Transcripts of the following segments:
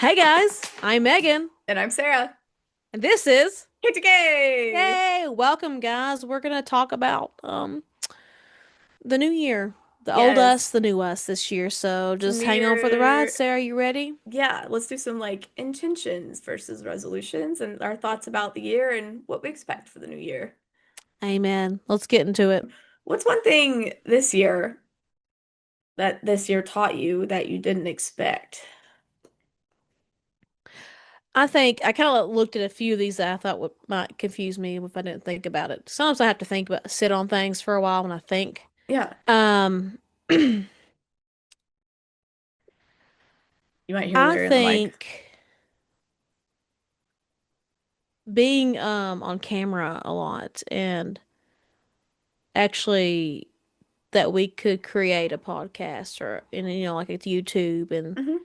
Hey guys, I'm Megan, And I'm Sarah. and this is K2K's. Yay! Welcome guys. We're gonna talk about the new year. The old us, Yes. the new us this year. So Some just New hang on for the ride, Year. Sarah. You ready? Yeah, let's do some like intentions versus resolutions and our thoughts about the year and what we expect for the new year. Amen. Let's get into it. What's one thing this year that this year taught you that you didn't expect? I think I kind of looked at a few of these that I thought would might confuse me if I didn't think about it. Sometimes I have to think about sit on things for a while when I think. Yeah, Um, you might hear I Larry in the mic. think being on camera a lot and actually that we could create a podcast or and like it's YouTube and Hmm.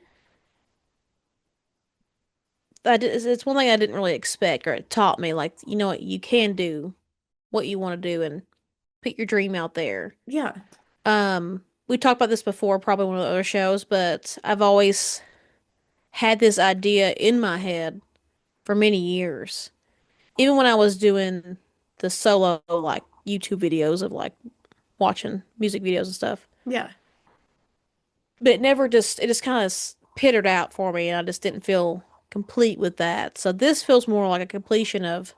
it's one thing I didn't really expect or it taught me like what you can do what you want to do and put your dream out there. Yeah. We talked about this before, probably one of the other shows, but I've always had this idea in my head for many years. Even when I was doing the solo like YouTube videos of like watching music videos and stuff. Yeah. But it just kind of pittered out for me and I just didn't feel complete with that. So this feels more like a completion of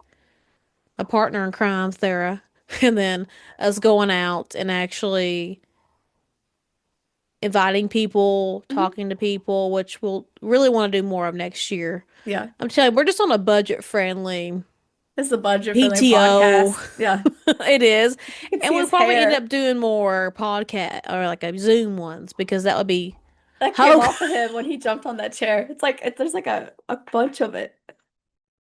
a partner in crime, Thera, and then us going out and actually inviting people, Hmm. talking to people, which we'll really want to do more of next year. Yeah. I'm telling you, we're just on a budget friendly It's the budget-friendly PTO. podcast. Yeah. It is. You can And see we'll his probably end hair. up doing more podcast or like a Zoom ones because that would be That came oh off of him when he jumped on that chair. It's like there's like a bunch of it.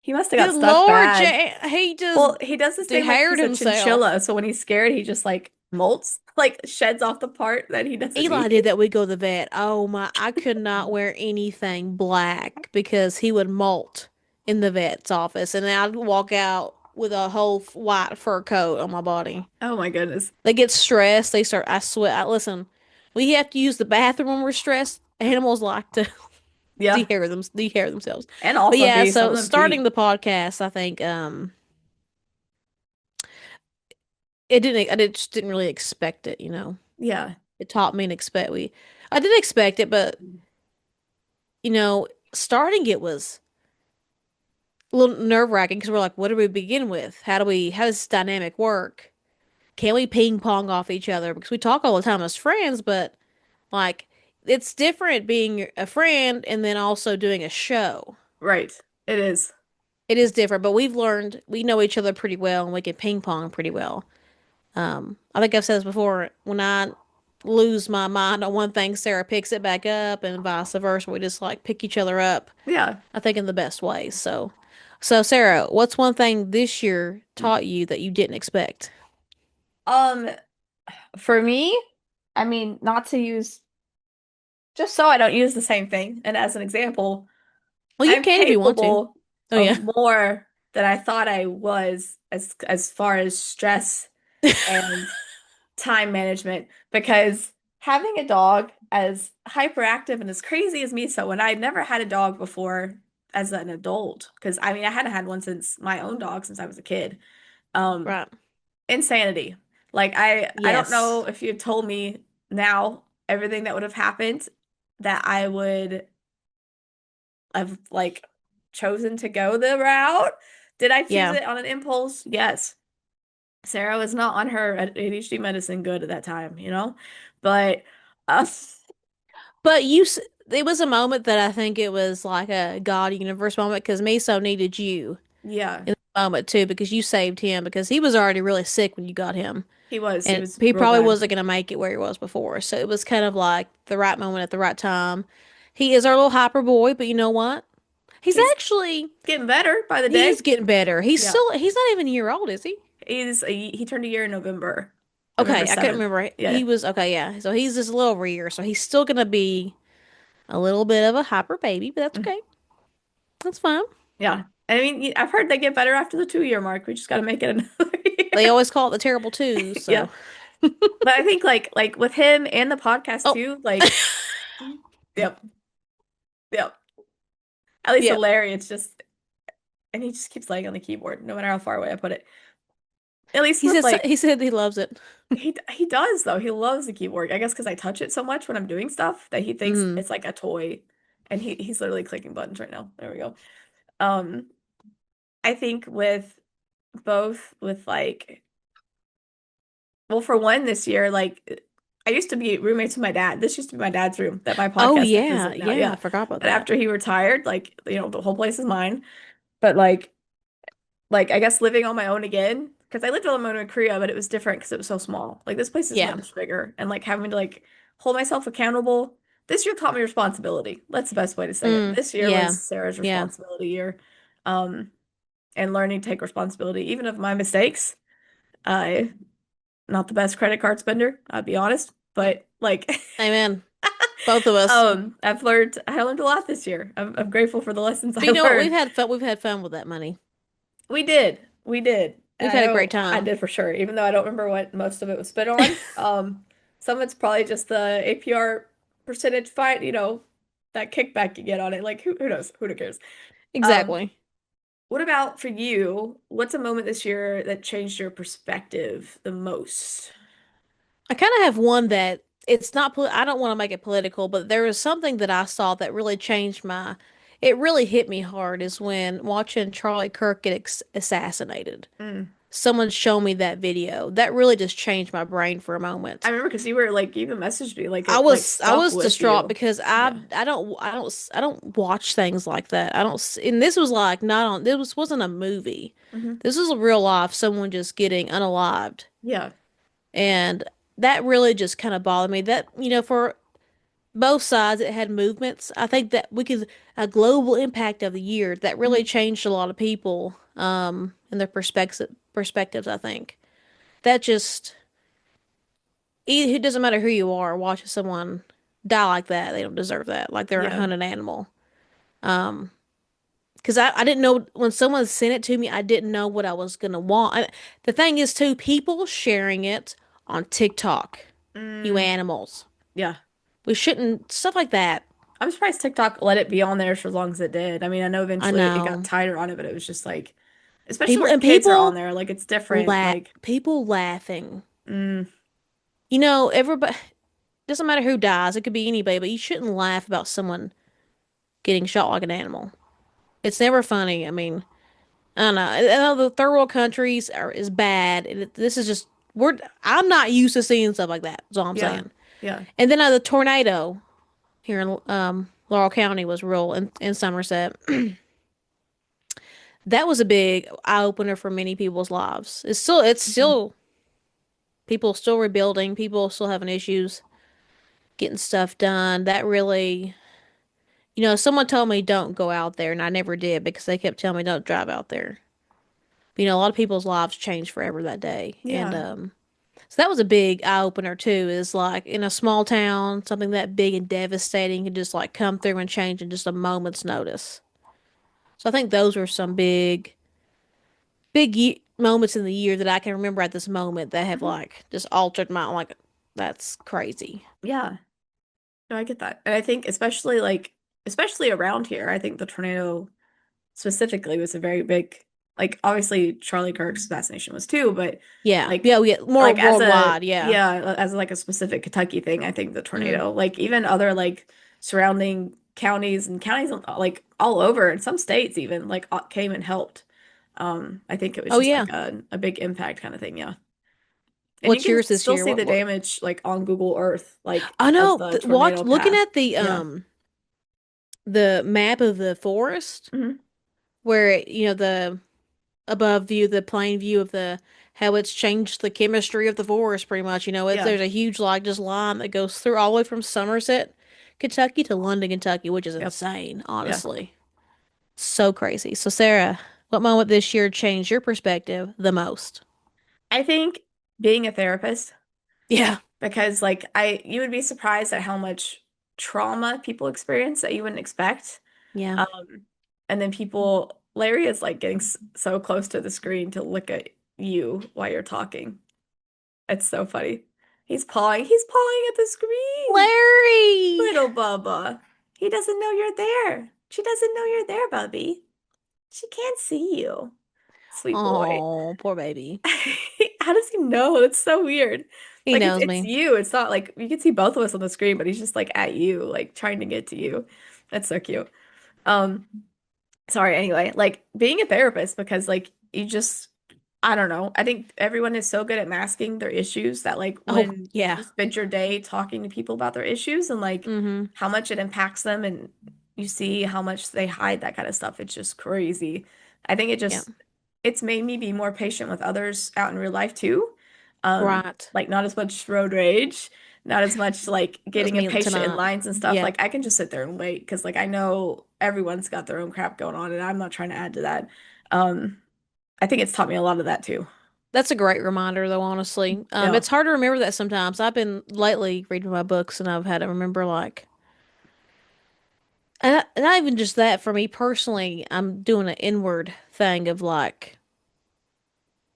He must have got good stuck Lord, bad. Jay, he just Well, he does this thing like dehired he's a himself. chinchilla, so when he's scared, he just like molts, like sheds off the part that he doesn't Eli need. did that. We go to the vet. Oh my, I could not wear anything black because he would molt in the vet's office, and then I'd walk out with a whole white fur coat on my body. Oh my goodness. They get stressed. They start. I sweat. I listen. We have to use the bathroom when we're stressed. Animals like to Yeah. dehair themselves. And But also yeah, pee. Some so of them starting pee. the podcast, I think it didn't. Just didn't really expect it. Yeah. It taught me and expect we. I did expect it, but starting it was a little nerve-wracking because we're like, what do we begin with? How does this dynamic work? Can we ping pong off each other? Because we talk all the time as friends, but like, it's different being a friend and then also doing a show. Right. It is. It is different, but we've learned we know each other pretty well and we can ping pong pretty well. I think I've said this before. When I lose my mind on one thing, Sarah picks it back up, and vice versa. We just like pick each other up. Yeah. I think in the best ways. So Sarah, what's one thing this year taught you that you didn't expect? Um, for me, I mean, not to use just so I don't use the same thing. And as an example, Well, you I'm can if you want to. capable Oh of yeah. more than I thought I was as far as stress and time management because having a dog as hyperactive and as crazy as me, so when I never had a dog before as an adult, because I mean I hadn't had one since my own dog since I was a kid. Um, Right. insanity. Like I don't Yes. know if you had told me now everything that would have happened that I would have like chosen to go the route. Did I choose Yeah. it on an impulse? Yes. Sarah was not on her ADHD medicine good at that time, But uh, But it was a moment that I think it was like a God universe moment because Miso needed you yeah, in the moment too because you saved him because he was already really sick when you got him. he And was he real probably bad. wasn't going to make it where he was before. So it was kind of like the right moment at the right time. He is our little hyper boy, but you know what? He's He's actually getting better by the he day. is getting better. Yeah. He's not even a year old, is he? He turned a year in November. November Okay, I couldn't 7th. remember. He Yeah. was okay, yeah. So he's just a little over a year. So he's still gonna be a little bit of a hyper baby, but that's Mm. okay. That's fine. Yeah. I mean, I've heard they get better after the 2 year mark. We just got to make it another They year. always call it the terrible twos. Yeah. So But I think like with him and the podcast oh, too, like yep. Yep. At least with Yep. Larry, it's just, and he just keeps laying on the keyboard, no matter how far away I put it. At least with like, He said he loves it. he does though. He loves the keyboard. I guess because I touch it so much when I'm doing stuff that he thinks Mm. it's like a toy, and he's literally clicking buttons right now. There we go. Um, I think with both with like, well, for one, this year, like I used to be roommates with my dad. This used to be my dad's room that my Oh podcast stuff is yeah, in now. yeah, I Yeah. forgot about But that. after he retired, like, the whole place is mine. But like I guess living on my own again, because I lived on my own in Korea, but it was different because it was so small. Like this place is Yeah. much bigger, and like having to like hold myself accountable. This year taught me responsibility. That's the best way to say it. Mm, This year yeah. was Sarah's Yeah. responsibility year, um, and learning to take responsibility even of my mistakes. I not the best credit card spender, I'll be honest, but like Amen. Both of us. I learned a lot this year. I'm grateful for the lessons But I you know what? learned. We've had fun with that money. We did. We did. And We've I had a great know I time. did for sure, even though I don't remember what most of it was spent on. Some of it's probably just the APR percentage fight, that kickback you get on it. Like who knows? Who cares? Um, Exactly. what about for you? What's a moment this year that changed your perspective the most? I kind of have one that it's not, I don't want to make it political, but there was something that I saw that really changed it really hit me hard is when watching Charlie Kirk get assassinated. Mm. Someone showed me that video. That really just changed my brain for a I moment. remember because you were like, you even messaged me like it like I stuck was with distraught you. because Yeah. I don't watch things like that. And this was like not on, this wasn't a movie. Hmm. This was a real life, someone just getting unalived. Yeah. And that really just kind of bothered me. That, for both sides, it had movements. I think that a global impact of the year that really Hmm. changed a lot of people, and their perspectives, I think. That just, it doesn't matter who you are, watching someone die like that, they don't deserve that. Like they're a Yeah. hunted animal. Um, because I didn't know when someone sent it to me, I didn't know what I was gonna want. The thing is, too, people sharing it on TikTok, you Mm, animals. yeah. We shouldn't, stuff like that. I'm surprised TikTok let it be on there for as long as it did. I mean, I know I eventually it got know. tighter on it, but it was just like, especially where kids are on People there, like it's different. Like, people laughing. mm, Everybody, doesn't matter who dies, it could be anybody, but you shouldn't laugh about someone getting shot like an animal. It's never funny. I mean, I don't know. I know the third world countries is bad. This is just I'm not used to seeing stuff like that. That's all I'm yeah, saying. yeah. And then the tornado here in Laurel County was real in Somerset. That was a big eye opener for many people's lives. It's Mhm. still people still rebuilding. People still having issues getting stuff done. That really, someone told me don't go out there, and I never did because they kept telling me don't drive out there. A lot of people's lives changed forever that day, and Yeah, so that was a big eye opener too. Is like in a small town, something that big and devastating can just like come through and change in just a moment's notice. So I think those were some moments in the year that I can remember at this moment that have hmm, like just altered my like that's crazy. yeah. No, I get that. And I think especially around here, I think the tornado specifically was a very big, like obviously Charlie Kirk's assassination was too, but Yeah, like yeah, yeah, more like as a worldwide. Yeah. yeah, as like a specific Kentucky thing, I think the Mm. tornado, like even other like surrounding counties and counties like all over in some states even like came and helped. I think it was Oh just like yeah. a big impact kind of thing, yeah. And you What's can yours this still year? see the damage like on Google Earth, like I of know. the Watch tornado looking path. at Yeah. the map of the forest Hmm. where the above view, the plain view of the how it's changed the chemistry of the forest pretty much. Yeah. There's a huge like just line that goes through all the way from Somerset, Kentucky to London, Kentucky, which is Yep. insane, Yeah. honestly. So crazy. So Sarah, what moment this year changed your perspective the most? I think being a therapist, Yeah. because like you would be surprised at how much trauma people experience that you wouldn't expect. Yeah. Um, and then Larry is like getting so close to the screen to look at you while you're talking. It's so funny. He's pawing at the screen. Larry! Little Bubba. He doesn't know you're there. She doesn't know you're there, Bubby. She can't see you. Sweet boy. Oh, poor baby. How does he know? That's so weird. He Like knows it's me. you. It's not like you can see both of us on the screen, but he's just like at you, like trying to get to you. That's so cute. Um, sorry, anyway, like being a therapist because like you just I don't know. I think everyone is so good at masking their issues that like Oh, when you yeah. just spend your day talking to people about their issues and like Mm-hmm. how much it impacts them and you see how much they hide that kind of stuff, it's just crazy. I think Yeah. it's made me be more patient with others out in real life too. Right. Like not as much road rage, not as much like That was getting me impatient in tonight. lines and stuff. Yeah. Like I can just sit there and wait because like I know everyone's got their own crap going on and I'm not trying to add to that. Um, I think it's taught me a lot of that too. That's a great reminder, though, honestly. Yeah. It's hard to remember that sometimes. I've been lately reading my books and I've had to remember, like, and not even just that for me personally, I'm doing an inward thing of like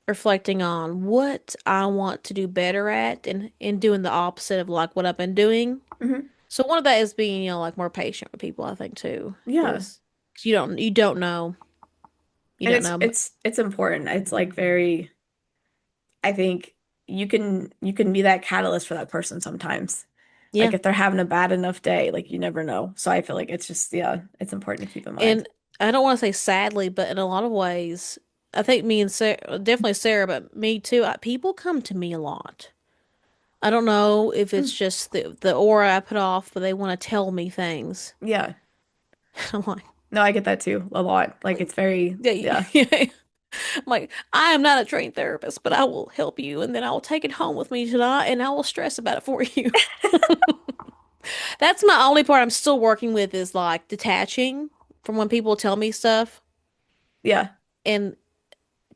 reflecting on what I want to do better at and doing the opposite of like what I've been doing. Hmm. So one of that is being, like more patient with people, I think too, Yeah. is 'cause you don't know, you And don't know, but it's important. It's like very I think you can be that catalyst for that person sometimes. Like yeah. if they're having a bad enough day, like you never know. So I feel like it's just yeah, it's important to keep in mind. And I don't want to say sadly, but in a lot of ways, I think me and Sarah, definitely Sarah, but me too, people come to me a lot. I don't know if it's Mm. just the aura I put off, but they want to tell me things. Yeah. I'm like, No, I get that too a lot. Like it's very yeah, yeah. yeah. I'm like, I am not a trained therapist, but I will help you, and then I will take it home with me tonight, and I will stress about it for you. That's my only part I'm still working with is like detaching from when people tell me stuff, Yeah. and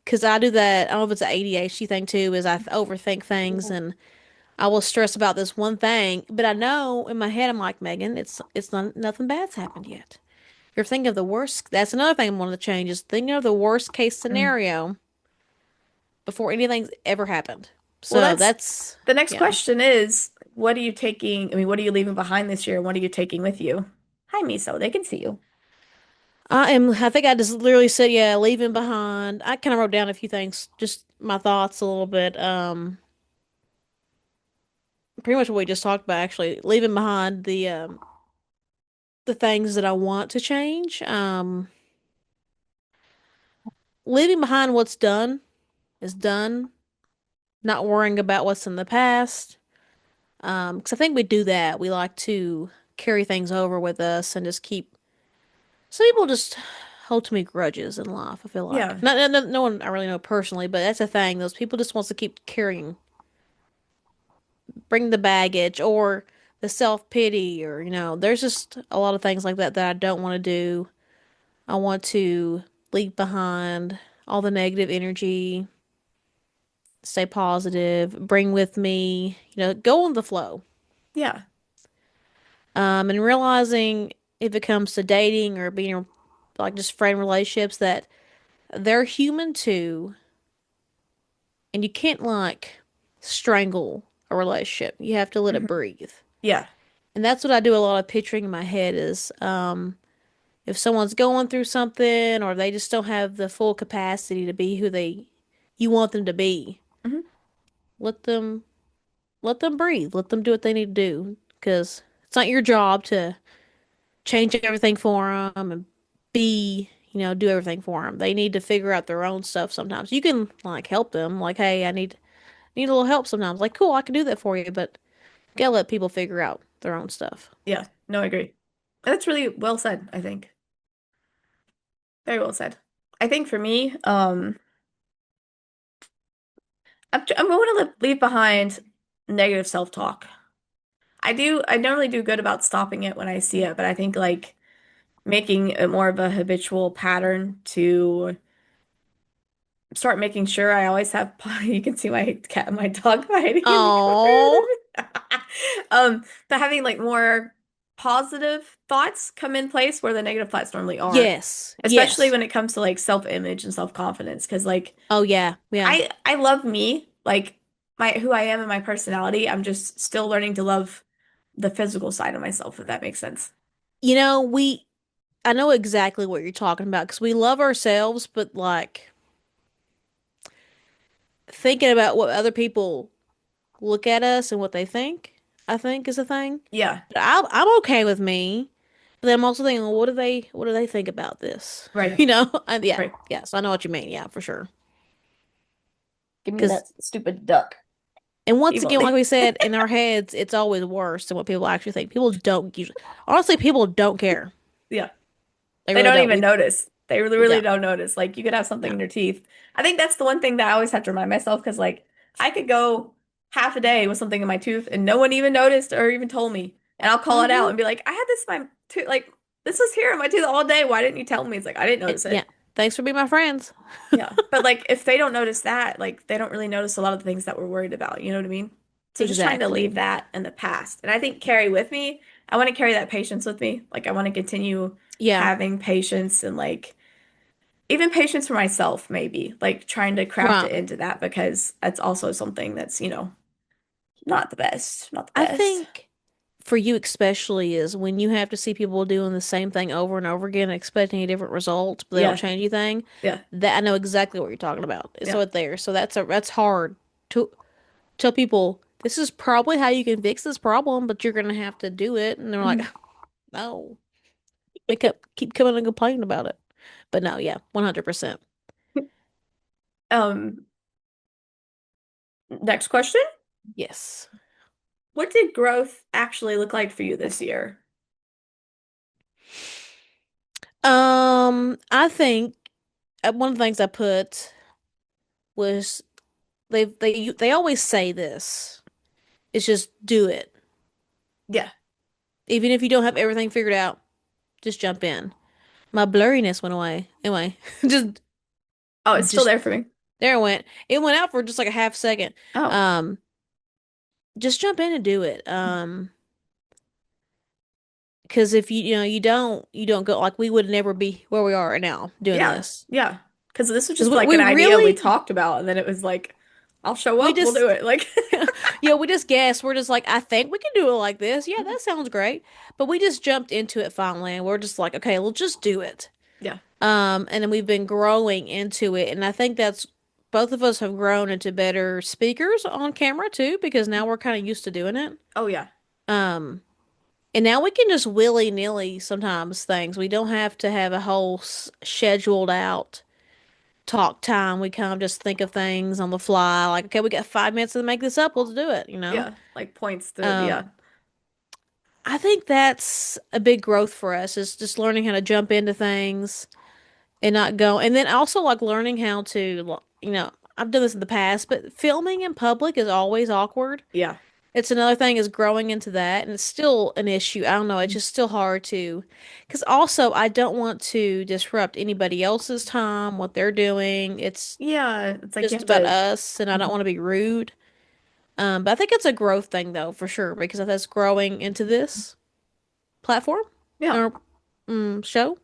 because I do that. I don't know if it's an ADHD thing too, is I overthink things and I will stress about this one thing, but I know in my head I'm like, Megan, it's not nothing bad's happened yet. You're thinking of the worst. That's another thing I wanted to change is thinking of the worst case Mm. scenario before anything's ever happened. Well, So that's that's the next yeah. question is what are you taking? I mean, what are you leaving behind this year and what are you taking with you? Hi, Miso. They can see you. I think I just literally said, yeah, leaving behind. I kind of wrote down a few things, just my thoughts a little bit. Pretty much what we just talked about, actually, leaving behind the things that I want to change. Leaving behind what's done is done, not worrying about what's in the past. 'Cause I think we do that. We like to carry things over with us and just keep. Some people just hold to me grudges in life. I feel like Yeah. no one I really know personally, but that's a thing. Those people just wants to keep carrying, bring the baggage or the self pity, or there's just a lot of things like that that I don't want to do. I want to leave behind all the negative energy, stay positive, bring with me, go on the flow. Yeah. And realizing if it comes to dating or being like just friend relationships that they're human too, and you can't like strangle a relationship. You have to let it Mhm. breathe. Yeah. And that's what I do a lot of picturing in my head is if someone's going through something or they just don't have the full capacity to be who you want them to be, Hmm. let them let them breathe. Let them do what they need to do because it's not your job to change everything for them and do everything for them. They need to figure out their own stuff sometimes. You can like help them like, "Hey, I need a little help sometimes." Like, "Cool, I can do that for you," but you gotta let people figure out their own stuff. Yeah. No, I agree. That's really well said, I think. Very well said. I think for me, I'm going to leave behind negative self-talk. I normally do good about stopping it when I see it, but I think like making it more of a habitual pattern to start making sure I always have, you can see my cat and my dog hiding in the Oh, corner. But having like more positive thoughts come in place where the negative thoughts normally aren't, yes, especially yes. when it comes to like self-image and self-confidence. Because like Oh yeah, yeah. I love me, like my who I am and my personality. I'm just still learning to love the physical side of myself, if that makes sense. You know, we I know exactly what you're talking about because we love ourselves, but like thinking about what other people look at us and what they think, I think is a thing. Yeah, But I'm okay with me, but then I'm also thinking, well, what do they think about this? right, You know? And yeah, right. yes, I know what you mean. Yeah, for sure. Give me Because that stupid duck. and once again, like Emoji. we said, in our heads, it's always worse than what people actually think. People don't usually, honestly, people don't care. Yeah. They They really don't don't. even notice. They really, really Yeah, don't notice. Like you could have something no, in your teeth. I think that's the one thing that I always have to remind myself because like I could go half a day with something in my tooth and no one even noticed or even told me. And I'll call it out mm-hmm. and be like, I had this in my tooth, like this was here in my tooth all day. Why didn't you tell me? It's like I didn't And notice yeah, it. thanks for being my friends. Yeah. But like if they don't notice that, like they don't really notice a lot of the things that we're worried about. You know what I mean? So just trying to leave Exactly. that in the past. And I think carry with me, I want to carry that patience with me. Like I want to continue Yeah, having patience and like even patience for myself, maybe like trying to craft right. it into that because that's also something that's, not the best, not the I best. think for you especially is when you have to see people doing the same thing over and over again, expecting a different result, but they don't Yeah, change anything. yeah, That I know exactly what you're talking about. yeah. So it there. So that's hard to tell people this is probably how you can fix this problem, but you're gonna have to do it. And they're like, Mhm. no, they keep coming and complaining about it. But no, yeah, 100%. Um, Next question. Yes. What did growth actually look like for you this year? I think one of the things I put was they always say this. It's just do it. Yeah. Even if you don't have everything figured out, just jump in. My blurriness went away. Anyway, just Oh, it's still just there for me. there it went. It went out for just like a half second. Oh, Um, just jump in and do it. Because if you don't go like we would never be where we are right now doing yeah, this. yeah. Because this was Because just we, like we an idea we really talked about, and then it was like, I'll show we up, we'll do just it. Like, yeah, we just guessed. We're just like, I think we can do it like this. Yeah, that sounds great. But we just jumped into it finally, and we're just like, okay, we'll just do it. yeah. And then we've been growing into it, and I think that's both of us have grown into better speakers on camera too, because now we're kind of used to doing it. Oh, yeah. Um, and now we can just willy-nilly sometimes things. We don't have to have a whole scheduled out talk time. We kind of just think of things on the fly, like, okay, we got 5 minutes to make this up. Let's do it, you know? Yeah. Like points to, yeah. Um, I think that's a big growth for us is just learning how to jump into things and not go. And then also like learning how to, I've done this in the past, but filming in public is always awkward. Yeah. It's another thing is growing into that, and it's still an issue. I don't know, it's Mhm. just still hard to, because also I don't want to disrupt anybody else's time, what they're doing. It's Yeah. It's like you just have about to, us, and I don't mhm. want to be rude. But I think it's a growth thing though, for sure, because that's growing into this platform Yeah. or show,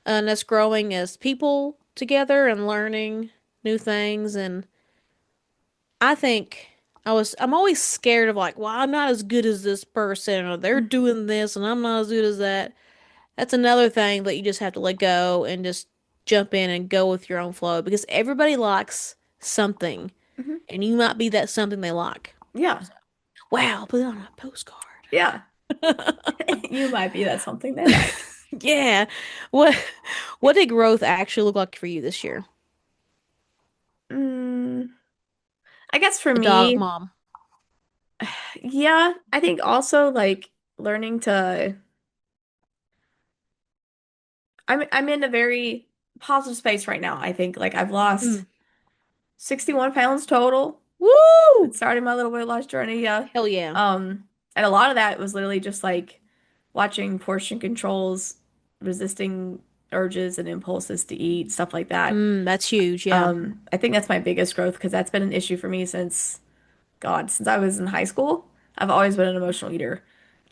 and us growing as people together and learning new things. And I think I'm always scared of like, well, I'm not as good as this person, or they're Mm. doing this, and I'm not as good as that. That's another thing that you just have to let go and just jump in and go with your own flow because everybody likes something, Mhm. and you might be that something they like. Yeah. So, wow, put it on a postcard. Yeah. You might be that something they like. Yeah. What what did growth actually look like for you this year? Mm, I guess for A dog me, mom. yeah, I think also like learning to I'm in a very positive space right now. I think like I've lost Mm. 61 pounds total. Woo! It's starting my little weight loss journey, yeah. Hell yeah. And a lot of that was literally just like watching portion controls, resisting urges and impulses to eat, stuff like that. That's huge. Yeah. I think that's my biggest growth because that's been an issue for me since I was in high school. I've always been an emotional eater.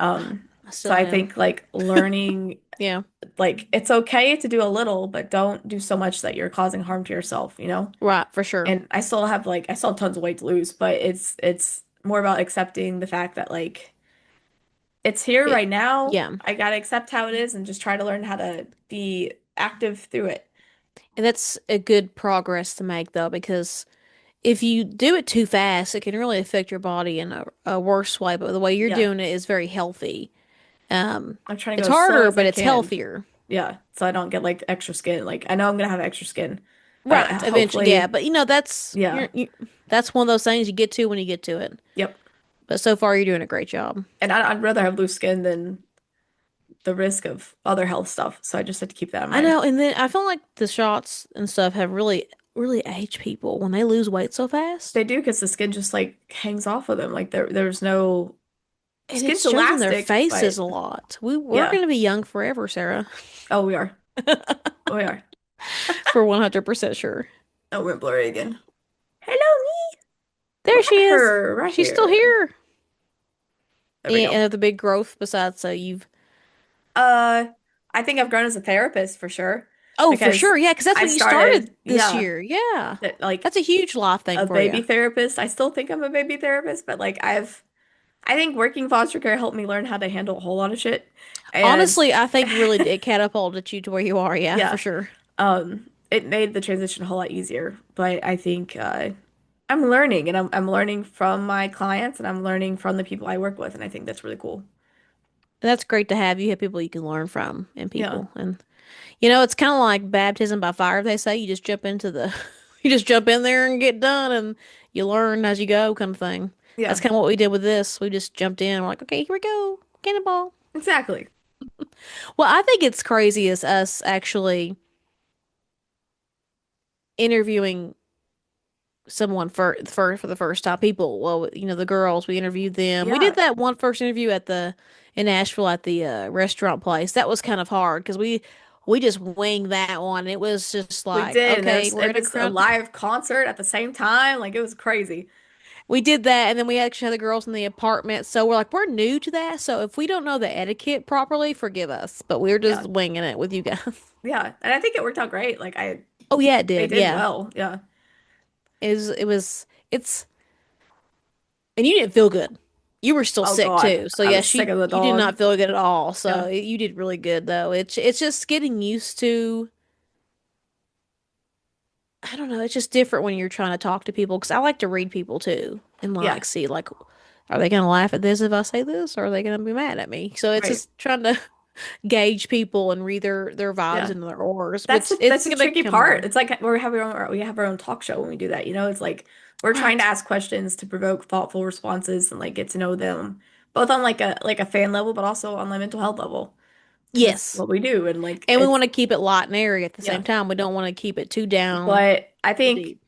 I So still I am. think like learning, Yeah. like it's okay to do a little, but don't do so much that you're causing harm to yourself, you know? Right, for sure. And I still have tons of weight to lose, but it's more about accepting the fact that like it's here It, right now. yeah. I gotta accept how it is and just try to learn how to be active through it. And that's a good progress to make though, because if you do it too fast, it can really affect your body in a worse way. But the way you're Yeah. doing it is very healthy. I'm trying to It's go as slow harder, as I but it's can. healthier. Yeah. So I don't get like extra skin. Like I know I'm gonna have extra skin, but Right. Eventually, yeah. hopefully, But that's yeah. that's one of those things you get to when you get to it. Yep. But so far, you're doing a great job. And I'd rather have loose skin than the risk of other health stuff. So I just have to keep that in I mind. know. And then I feel like the shots and stuff have really aged people when they lose weight so fast. They do because the skin just like hangs off of them. Like there's no And it skin's shows in their elastic, faces but a lot. We're yeah. going to be young forever, Sarah, Oh, we are. We are. for 100% sure. Oh, we're blurry again. Hello, me. There Look she at is. her right She's still here. here. There we go. And the big growth besides, so you've. Uh, I think I've grown as a therapist for sure Oh, for because sure. Yeah, because that's I what you started started, this yeah, year. Yeah. that like That's a huge life thing a for baby you. therapist. I still think I'm a baby therapist, but like I think working foster care helped me learn how to handle a whole lot of shit. And Honestly, I think really it catapulted you to where you are. Yeah, for yeah, sure. it made the transition a whole lot easier. But I think I'm learning and I'm learning from my clients and I'm learning from the people I work with, and I think that's really cool. That's great to have. You have people you can learn from and Yeah. people. And, it's kind of like baptism by fire, they say. You just jump into the, you just jump in there and get done and you learn as you go kind of thing. That's Yeah, kind of what we did with this. We just jumped in. We're like, okay, here we go. Cannonball. exactly. Well, I think it's crazy as us actually interviewing someone for the first time. People, well, the girls, we interviewed them. We did Yeah, that one first interview at the in Nashville at the restaurant place. That was kind of hard because we just winged that one. It was just we like, did. And okay, we're it gonna was a crunch. live concert at the same time. Like it was crazy. We did that, and then we actually had the girls in the apartment. So we're like, we're new to that. So if we don't know the etiquette properly, forgive us. But we're just Yeah. winging it with you guys. Yeah. And I think it worked out great. Oh yeah, it They did. did Yeah, well. Yeah. it's and you didn't feel good. You were still Oh sick God. too. So I was yes, sick you of the you did dog. not feel good at all. So Yeah. you did really good though. It's just getting used to. I don't know. It's just different when you're trying to talk to people because I like to read people too and Yeah. like see like, are they gonna laugh at this if I say this, or are they gonna be mad at me? So it's Right. just trying to gauge people and read their vibes Yeah. and their auras, That's which that's it's the gonna tricky come part. on. It's like we have our own talk show when we do that. You know, it's like we're trying to Right. ask questions to provoke thoughtful responses and like get to know them both on like a fan level, but also on the mental health level. Because that's Yes. what we do. And like And we it's want to keep it light and airy at the same yeah. time. We don't want to keep it too down, But I too think deep.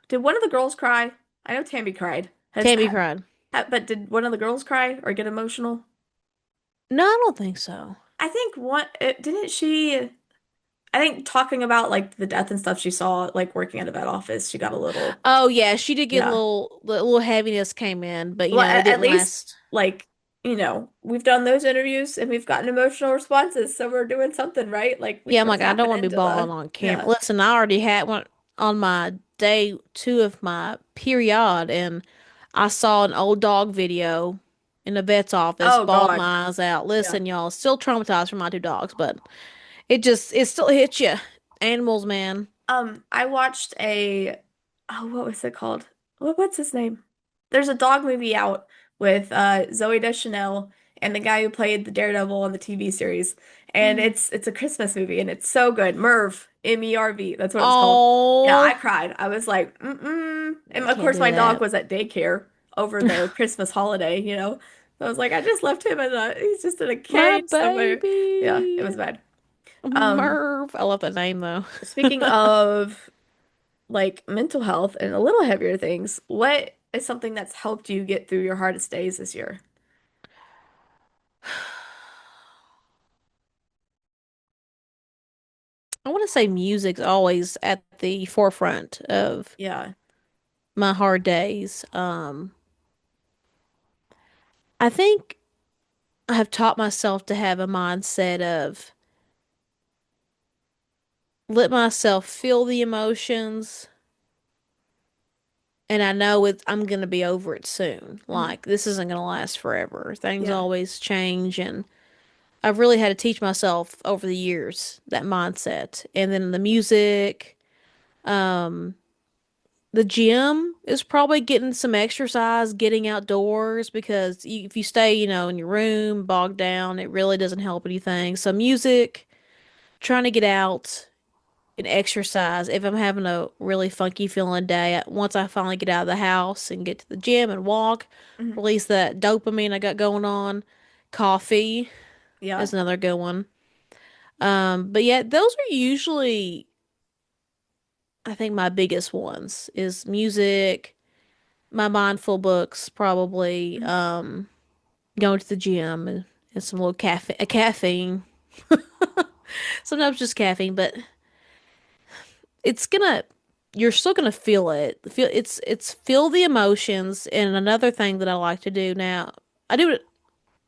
did one of the girls cry? I know Tammy cried. Tammy cried. But did one of the girls cry or get emotional? No, I don't think so. I think didn't she? I think talking about like the death and stuff she saw, like working at a vet office, she got a little, Oh yeah, she did get a yeah. little heaviness came in, but Well, it at didn't least last. like, we've done those interviews and we've gotten emotional responses, so we're doing something right. Like we Yeah, I'm start like, I don't tapping want to be into bawling the, on camera. yeah. Listen, I already had one on my day two of my period, and I saw an old dog video in the vet's office, Oh bawled God. my eyes out. Yeah. Listen, y'all, still traumatized from my two dogs, but it still hits you. Animals, man. I watched what was it called? What's his name? There's a dog movie out with Zoe Deschanel and the guy who played the Daredevil on the TV series. And Mm. it's a Christmas movie and it's so good. Merv, M-E-R-V, that's what it's called. Yeah, I Oh, cried. I was like, mm-mm. And I of can't course do my dog that. was at daycare over the Christmas holiday, So I was like, I just left him he's just in a My cage somewhere. Yeah, it was baby. bad. Um, Merv. I love that name though. Speaking of like mental health and a little heavier things, what is something that's helped you get through your hardest days this year? I want to say music's always at the forefront of Yeah. my hard days. I think I have taught myself to have a mindset of let myself feel the emotions And I know I'm gonna be over it soon. Mhm. Like this isn't gonna last forever. Things Yeah. always change, and I've really had to teach myself over the years that mindset. And then the music, um, the gym is probably getting some exercise, getting outdoors because if you stay, in your room bogged down, it really doesn't help anything. So music, trying to get out and exercise. If I'm having a really funky feeling day, once I finally get out of the house and get to the gym and walk, Mhm. release that dopamine I got going on. Coffee Yeah. is another good one. But yeah, those are usually, I think, my biggest ones is music, my mindful books, probably, Mhm. going to the gym and some little caffeine. Sometimes just caffeine, but it's gonna, you're still gonna feel it. It's feel the emotions. And another thing that I like to do now, I do it,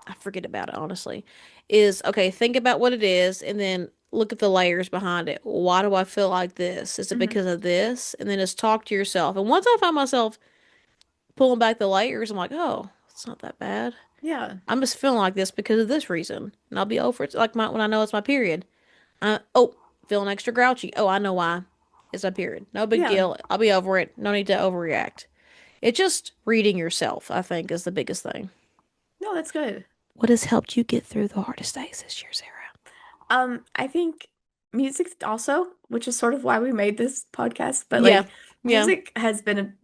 I forget about it honestly, is okay, think about what it is and then look at the layers behind it. Why do I feel like this? Is it Mhm. because of this? And then just talk to yourself. And once I find myself pulling back the layers, I'm like, oh, it's not that bad. Yeah. I'm just feeling like this because of this reason. And I'll be over it. Like when I know it's my period. Oh, feeling extra grouchy. Oh, I know why. It's my period. No big Yeah. deal. I'll be over it. No need to overreact. It's just reading yourself, I think, is the biggest thing. No, that's good. What has helped you get through the hardest days this year, Sarah? I think music also, which is sort of why we made this podcast, but Yeah. like Yeah. music has been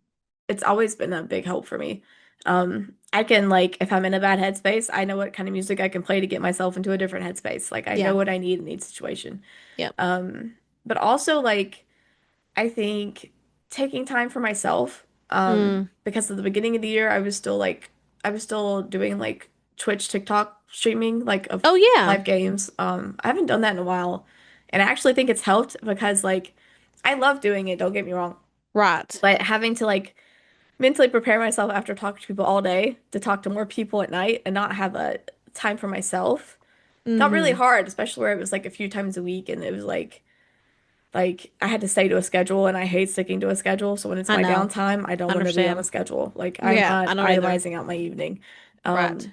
it's always been a big help for me. I can like if I'm in a bad headspace, I know what kind of music I can play to get myself into a different headspace. Like I know Yeah. what I need in each situation. Yeah. But also like I think taking time for myself, Mm. because at the beginning of the year I was still doing like Twitch, TikTok streaming like of Oh, yeah. live games. I haven't done that in a while. And I actually think it's helped because like I love doing it, don't get me wrong. Right. But having to like mentally prepare myself after talking to people all day to talk to more people at night and not have a time for myself felt really Mm-hmm. hard, especially where it was like a few times a week and it was like I had to stay to a schedule and I hate sticking to a schedule. So when it's I my know. downtime, I don't I want to be on a understand. schedule. Like I'm Yeah. I not don't either. itemizing out my evening. Right. Um,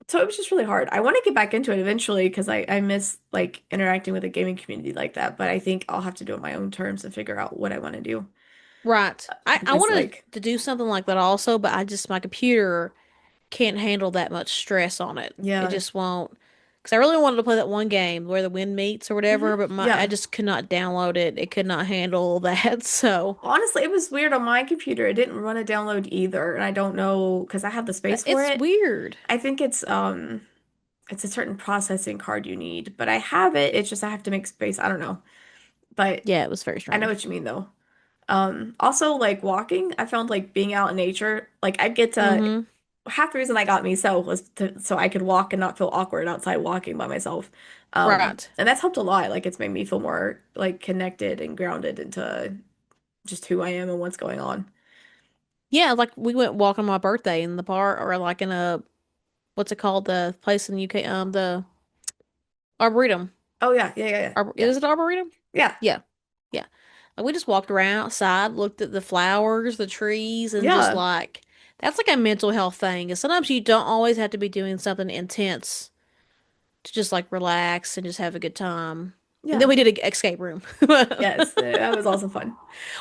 so it was just really hard. I want to get back into it eventually because I miss like interacting with a gaming community like that. But I think I'll have to do it on my own terms and figure out what I want to do. Right. I Because wanted like, to do something like that also, but my computer can't handle that much stress on it. It yeah. just won't. Because I really wanted to play that one game where the wind meets or whatever, but I Yeah. just could not download it. It could not handle that. So Honestly, it was weird on my computer. It didn't run a download either, and I don't know because I have the space for it's it. weird. I think it's a certain processing card you need, but I have it. It's just I have to make space. I don't know. But Yeah, it was very I know strange. what you mean though. Also like walking, I found like being out in nature, like I get to Mm-hmm. half the reason I got me was so I could walk and not feel awkward outside walking by myself. Right. And that's helped a lot. Like it's made me feel more like connected and grounded into just who I am and what's going on. Yeah, like we went walking on my birthday in the park or like in a, what's it called? The place in the UK, the Arboretum. Oh yeah, yeah, yeah, yeah. Yeah. Is it Arboretum? Yeah. Yeah. Yeah. Like we just walked around outside, looked at the flowers, the trees, and just Yeah. like that's like a mental health thing. And sometimes you don't always have to be doing something intense to just like relax and just have a good time. And then Yeah. we did an escape room. Yes, that was also fun.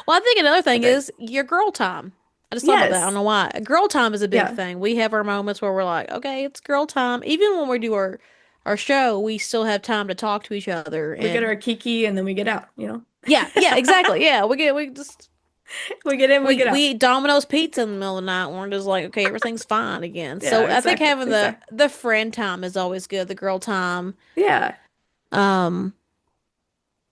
Well, I think another thing Okay. is your girl time. I just thought about that. I don't Yes. know why. Girl time is a big Yeah. thing. We have our moments where we're like, okay, it's girl time. Even when we do our show, we still have time to talk to each other. We get And our kiki and then we get out, you know? yeah, yeah, exactly. Yeah, we just We get in, we get we out. eat Domino's pizza in the middle of the night and we're just like, okay, everything's fine again. Yeah, So I think exactly. having the Exactly. the friend time is always good, the girl time. Yeah. Um,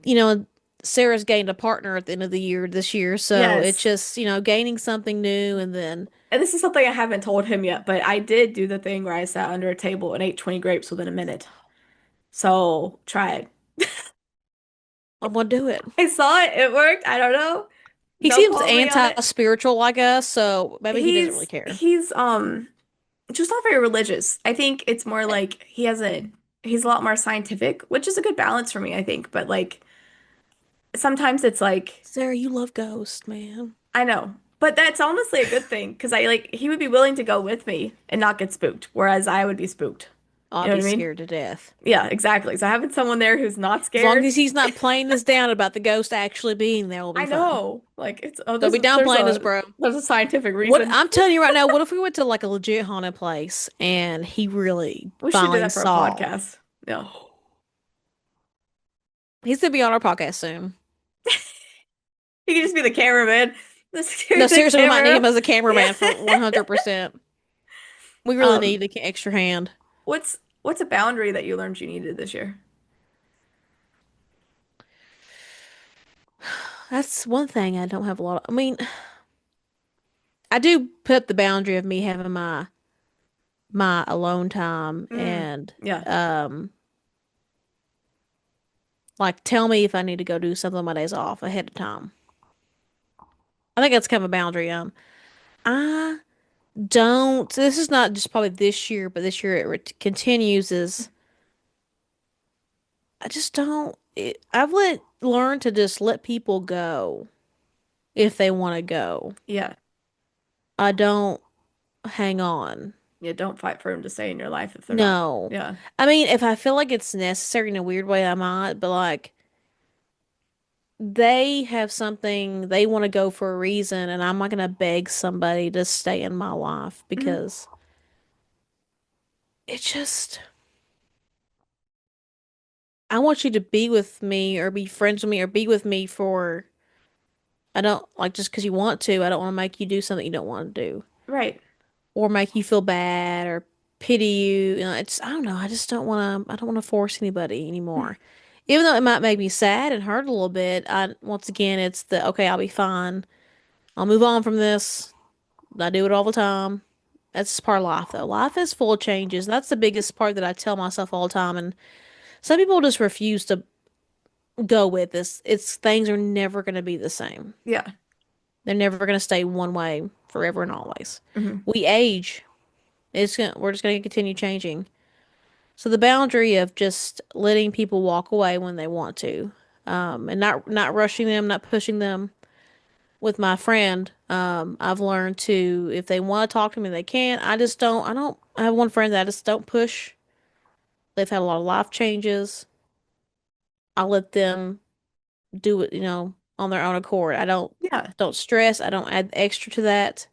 you know, Sarah's gained a partner at the end of the year this year, so it's Yes. just, gaining something new and then And this is something I haven't told him yet, but I did do the thing where I sat under a table and ate 20 grapes within a minute. So try it. I'm gonna do it. I saw it. It worked. I don't know. He Don't seems quote me on it. anti-spiritual like us, so maybe he doesn't really He's care. he's just not very religious. I think it's more like he's a lot more scientific, which is a good balance for me, I think. But like sometimes it's like Sarah, you love ghosts, man. I know. But that's honestly a good thing because I like he would be willing to go with me and not get spooked, whereas I would be spooked. I'll You know be what I mean? scared to death. Yeah, exactly. So having someone there who's not As long scared, as he's not playing us down about the ghost actually being there, we'll I be fine. know. Like it's Don't be downplaying us, bro. there's a scientific What reason. I'm telling you right now, what if we went to like a legit haunted place and he really We should do finally that for a saw? podcast. Yeah. He's gonna be on our podcast soon. He could just be the cameraman. No, The seriously, we might need camera. him as a Yeah. cameraman for 100%. We really Um, need the extra hand. what's a boundary that you learned you needed this year? That's one thing I don't have a lot of. I mean, I do put the boundary of me having my alone time Mm, and yeah. um like tell me if I need to go do something on my days off ahead of time. I think that's kind of a boundary. I don't. This is not just probably this year, but this year continues. Is I just don't. I've learned to just let people go if they want to go. Yeah. I don't hang on. Yeah, don't fight for him to stay in your life if they're not. No. Yeah. I mean, if I feel like it's necessary in a weird way, I might, but like they have something they want to go for a reason, and I'm not gonna beg somebody to stay in my life Hmm. because it just I want you to be with me or be friends with me or be with me for I don't like just because you want to. I don't want to make you do something you don't want to do Right. or make you feel bad or pity you. You know, it's I don't know. I just don't want to. I don't want to force anybody anymore. Even though it might make me sad and hurt a little bit, I once again it's the okay, I'll be fine. I'll move on from this. I do it all the time. That's just part of life though. Life is full of changes. That's the biggest part that I tell myself all the time. And some people just refuse to go with this. It's things are never going to be the same. Yeah. They're never going to stay one way forever and always. Hmm. We age. We're just going to continue changing. So the boundary of just letting people walk away when they want to, and not rushing them, not pushing them. With my friend, I've learned to if they want to talk to me, they can. I just don't. I don't. I have one friend that I just don't push. They've had a lot of life changes. I let them do it, on their own accord. I Yeah. don't stress. I don't add extra to that.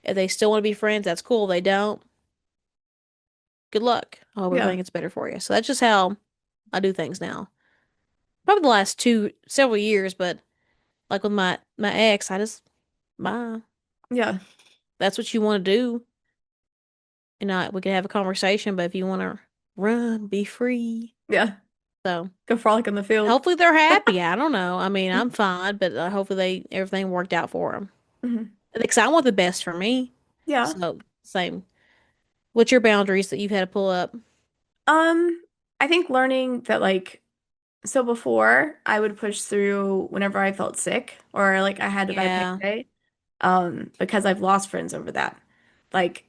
If they still want to be friends, that's cool. If they don't, good luck. I hope Yeah. everything gets better for you. So that's just how I do things now. Probably the last several years, but like with my ex, I just bye. Yeah. That's what you want to do. We could have a conversation, but if you want to run, be free. Yeah. So Go frolic in the field. hopefully they're happy. I don't know. I mean, I'm fine, but hopefully everything worked out for them. Hmm. Because I want the best for me. Yeah. So same. What's your boundaries that you've had to pull up? Um, I think learning that like so before I would push through whenever I felt sick or like I had a bad pain Yeah. day, because I've lost friends over that. Like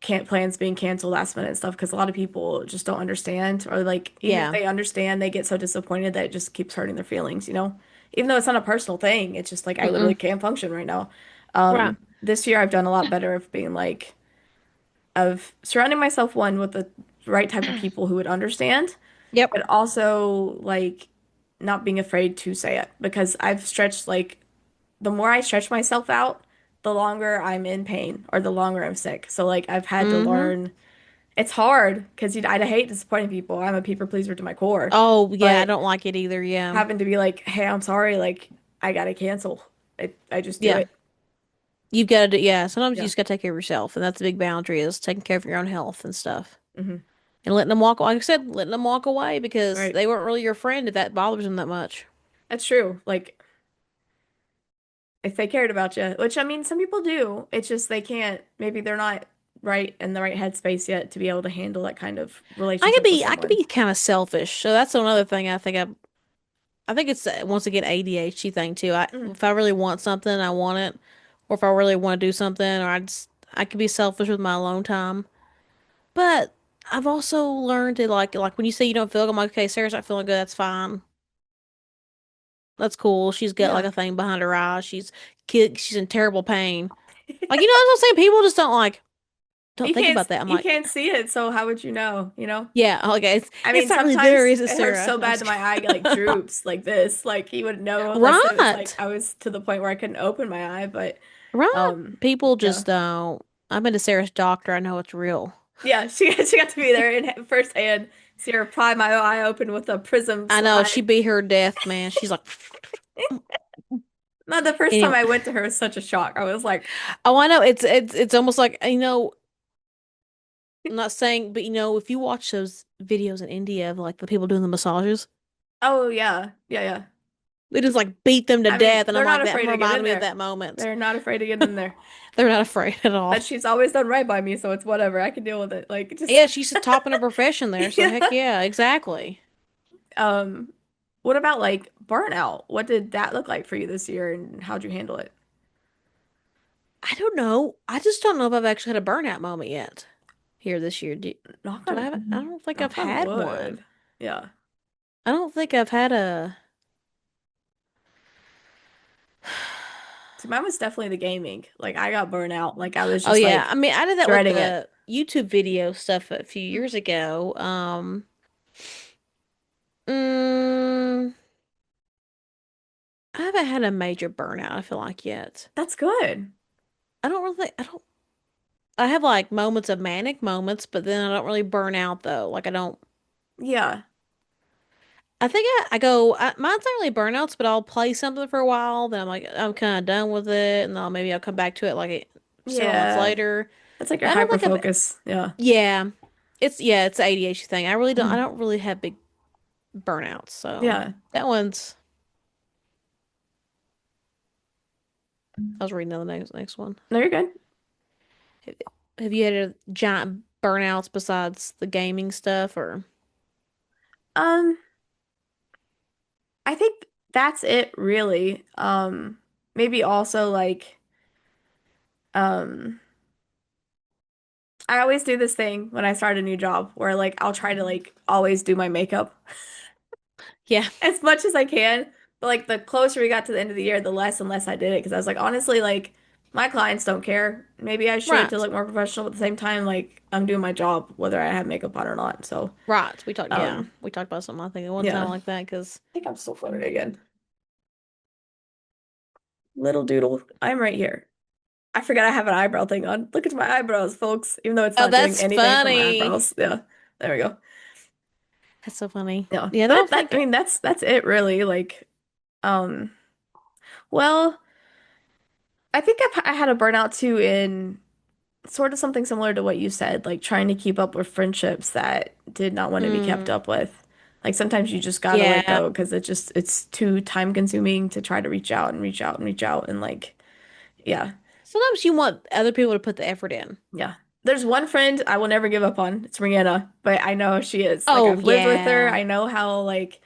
can't plans being canceled last minute and stuff because a lot of people just don't understand or like even if Yeah. they understand, they get so disappointed that it just keeps hurting their feelings, you know? Even though it's not a personal thing, it's just like I literally Mm-mm. can't function right now. Right. This year I've done a lot better of being like of surrounding myself one with the right type of people who would understand, Yep. but also like not being afraid to say it because I've stretched like the more I stretch myself out, the longer I'm in pain or the longer I'm sick. So like I've had to Mm-hmm. learn it's hard because I hate disappointing people. I'm a people pleaser to my core, Oh, yeah, I but don't like it either. Yeah. having to be like, "Hey, I'm sorry, like I gotta cancel." I just do Yeah. it. You've got to do, yeah, sometimes you Yeah. just got to take care of yourself, and that's a big boundary is taking care of your own health and stuff. Hmm. And letting them walk, like I said, letting them walk away because Right. they weren't really your friend if that bothers them that much. That's true. Like if they cared about you, which I mean, some people do. It's just they can't. Maybe they're not right in the right headspace yet to be able to handle that kind of relationship with I could someone. be kind of selfish. So that's another thing I think it's once again ADHD thing too. Mm. If I really want something, I want it, or if I really want to do something, I could be selfish with my alone time. But I've also learned to like when you say you don't feel good, I'm like, okay, Sarah's not feeling good, that's fine. That's cool. She's got like Yeah. a thing behind her eye. She's in terrible pain. Like, that's what I'm saying. People just don't think about that. I'm You like, can't see it, so how would you know, you know? yeah, okay, I it's mean, not really there, sometimes is it, it hurts Sarah? so No, I'm bad just that my eye like kidding. droops like this. Like he would know unless it was like Right. I was to the point where I couldn't open my eye. But Right. um People yeah. just don't. I've been to Sarah's doctor. I know it's real. Yeah, she got to be there in firsthand. See her pry my eye open with a prism I know she slide. beat her death, man. She's like, Not the first time anyway. I went to her was such a shock. I was like, Oh, I know. It's almost like, I'm not saying, but if you watch those videos in India of like the people doing the massages, oh yeah, yeah, yeah. they just like beat them to I mean, death, and I'm they're like, not that afraid to get reminded in me of there. that moment. They're not afraid to get in there. They're not afraid at But all. she's always done right by me, so it's whatever. I can deal with it. Like just Yeah, she's the top in her profession there, so heck yeah. yeah, exactly. Um, what about like burnout? What did that look like for you this year and how'd you handle it? I don't know. I just don't know if I've actually had a burnout moment yet here this year. Knock Do I have it? I on don't think I've knock on had one. wood. Yeah. I don't think I've had a. See, mine was definitely the gaming. Like I got burnt out. Like I was Oh just yeah, like I mean, I did that with dreading it. the YouTube video stuff a few years ago. Mm, I haven't had a major burnout, I feel like yet. That's good. I don't, I have like moments of manic moments, but then I don't really burn out though. Like I don't, Yeah. I think mine's not really burnouts, but I'll play something for a while, then I'm like, I'm kind of done with it, and then maybe I'll come back to it like several months Yeah. later. That's like your But I don't hyper think focus. Yeah. yeah, it's an ADHD thing. I Mhm. don't really have big burnouts, so Yeah. that one's, I was reading the next one. No, you're good. Have have you had a giant burnouts besides the gaming stuff or? Um, I think that's it really. Maybe also like um I always do this thing when I start a new job where like I'll try to like always do my makeup Yeah, as much as I can. But like the closer we got to the end of the year, the less and less I did it because I was like, honestly, like my clients don't care. Maybe I should to right. look more professional, but at the same time, like I'm doing my job whether I have makeup on or not. So, Right. um, We talked about something I think at one time yeah. like that because I think I'm still floating again. Little doodle, I'm right here. I forgot I have an eyebrow thing on. Look at my eyebrows, folks. Even though it's oh, not doing that's anything for my funny. eyebrows. Yeah, there we go. That's so funny. Yeah, Yeah, I but don't that think I mean that's it really. Like, um, well, I think I had a burnout too in sort of something similar to what you said, like trying to keep up with friendships that did not want to be kept mm, up with. Like sometimes you just gotta let yeah. go because it's too time consuming to try to reach out and reach out and reach out and like yeah. Sometimes you want other people to put the effort in. Yeah. There's one friend I will never give up on. It's Rihanna, but I know she is. Like Oh I've lived with her. yeah. I know how like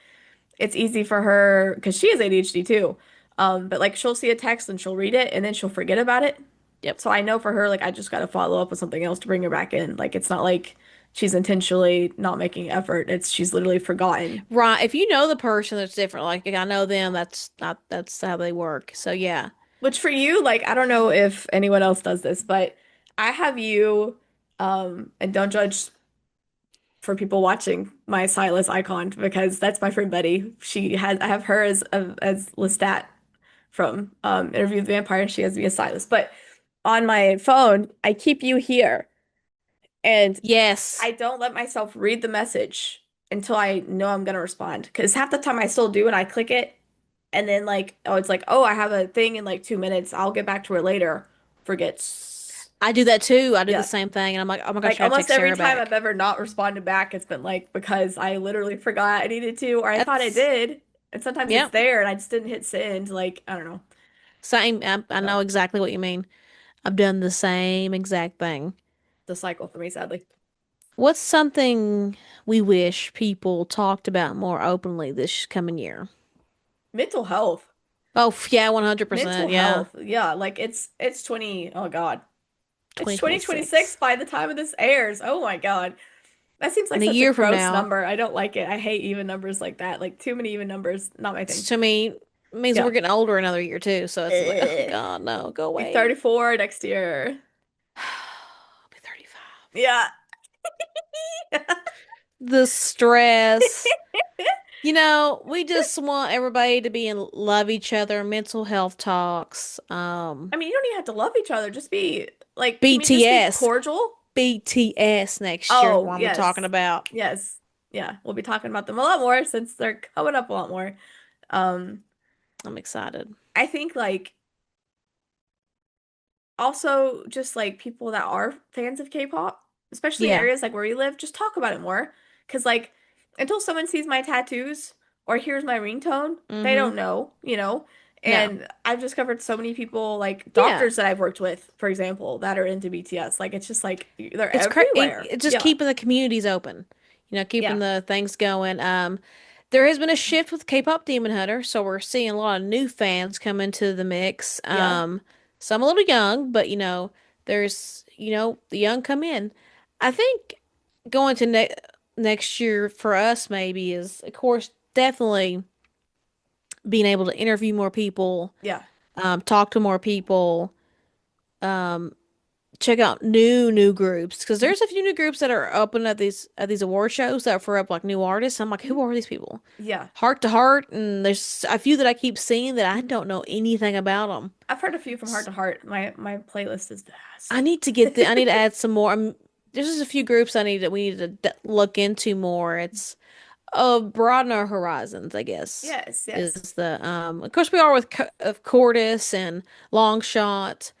it's easy for her because she has ADHD too. But like she'll see a text and she'll read it and then she'll forget about it. Yep. So I know for her, like I just gotta follow up with something else to bring her back in. Like it's not like she's intentionally not making effort. It's she's literally forgotten. Right. If you know the person that's different, like I know them, that's how they work. So yeah. Which for you, like I don't know if anyone else does this, but I have you, and don't judge for people watching my Silas icon because that's my friend Betty. I have her as Lestat from Interview with the Vampire and she has me as Silas. But on my phone, I keep you here and Yes. I don't let myself read the message until I know I'm gonna respond. Because half the time I still do and I click it and then like oh it's like oh I have a thing in like 2 minutes. I'll get back to her later. Forgets. I do that too. I do the Yeah. same thing and I'm like, "Oh my gosh, Like I gotta almost text every Sarah time I've back." ever not responded back, it's been like because I literally forgot I needed to, or I thought I That's did. And sometimes it's Yep. there and I just didn't hit send. Like, I don't know. Same. I No, know exactly what you mean. I've done the same exact thing. the cycle for me, sadly. What's something we wish people talked about more openly this coming year? Mental health. Oh, yeah, Mental 100%. Yeah. health. Yeah, like it's 20, oh God. It's 2026 2026. by the time of this airs. Oh my God. That seems like In a such a year from gross now, number. I don't like it. I hate even numbers like that. Like too many even numbers, not my thing. to me, means we're Yeah. getting older another year too. So it's like, oh Eh. God, no, go Be away. 34 next year. I'll be 35. Yeah. The stress. We just want everybody to be in love each other, mental health talks. I mean, you don't even have to love each other. Just be like, can we just be BTS. cordial? BTS next year is Oh, what I'm talking yes. about. Yes. Yeah. We'll be talking about them a lot more since they're coming up a lot more. Um, I'm excited. I think like also just like people that are fans of K-pop, especially in Yeah. areas like where we live, just talk about it more. Because like until someone sees my tattoos or hears my ringtone, they Mm-hmm. don't know. No. And I've discovered so many people, like Yeah. doctors that I've worked with, for example, that are into BTS. Like it's just like they're It's everywhere. it's just Yeah. keeping the communities open. Keeping Yeah. the things going. There has been a shift with K-pop Demon Hunter, so we're seeing a lot of new fans come into the mix. Yeah. Some a little young, but there's the young come in. I think going to next year for us maybe is, of course, definitely being able to interview more people, Yeah. talk to more people, check out new groups because Mhm. there's a few new groups that are open at these award shows that for up like new artists. I'm like, Mhm. who are these people? Yeah. Heart to Heart, and there's a few that I keep seeing that I Mhm. don't know anything about them. I've heard a few from Heart to Heart. My playlist is I vast. need to I need to add some more. There's just a few groups we need to look into more. It's broaden our horizons, I guess. Yes, yes. Is the of course we are with of Cordis and Longshot,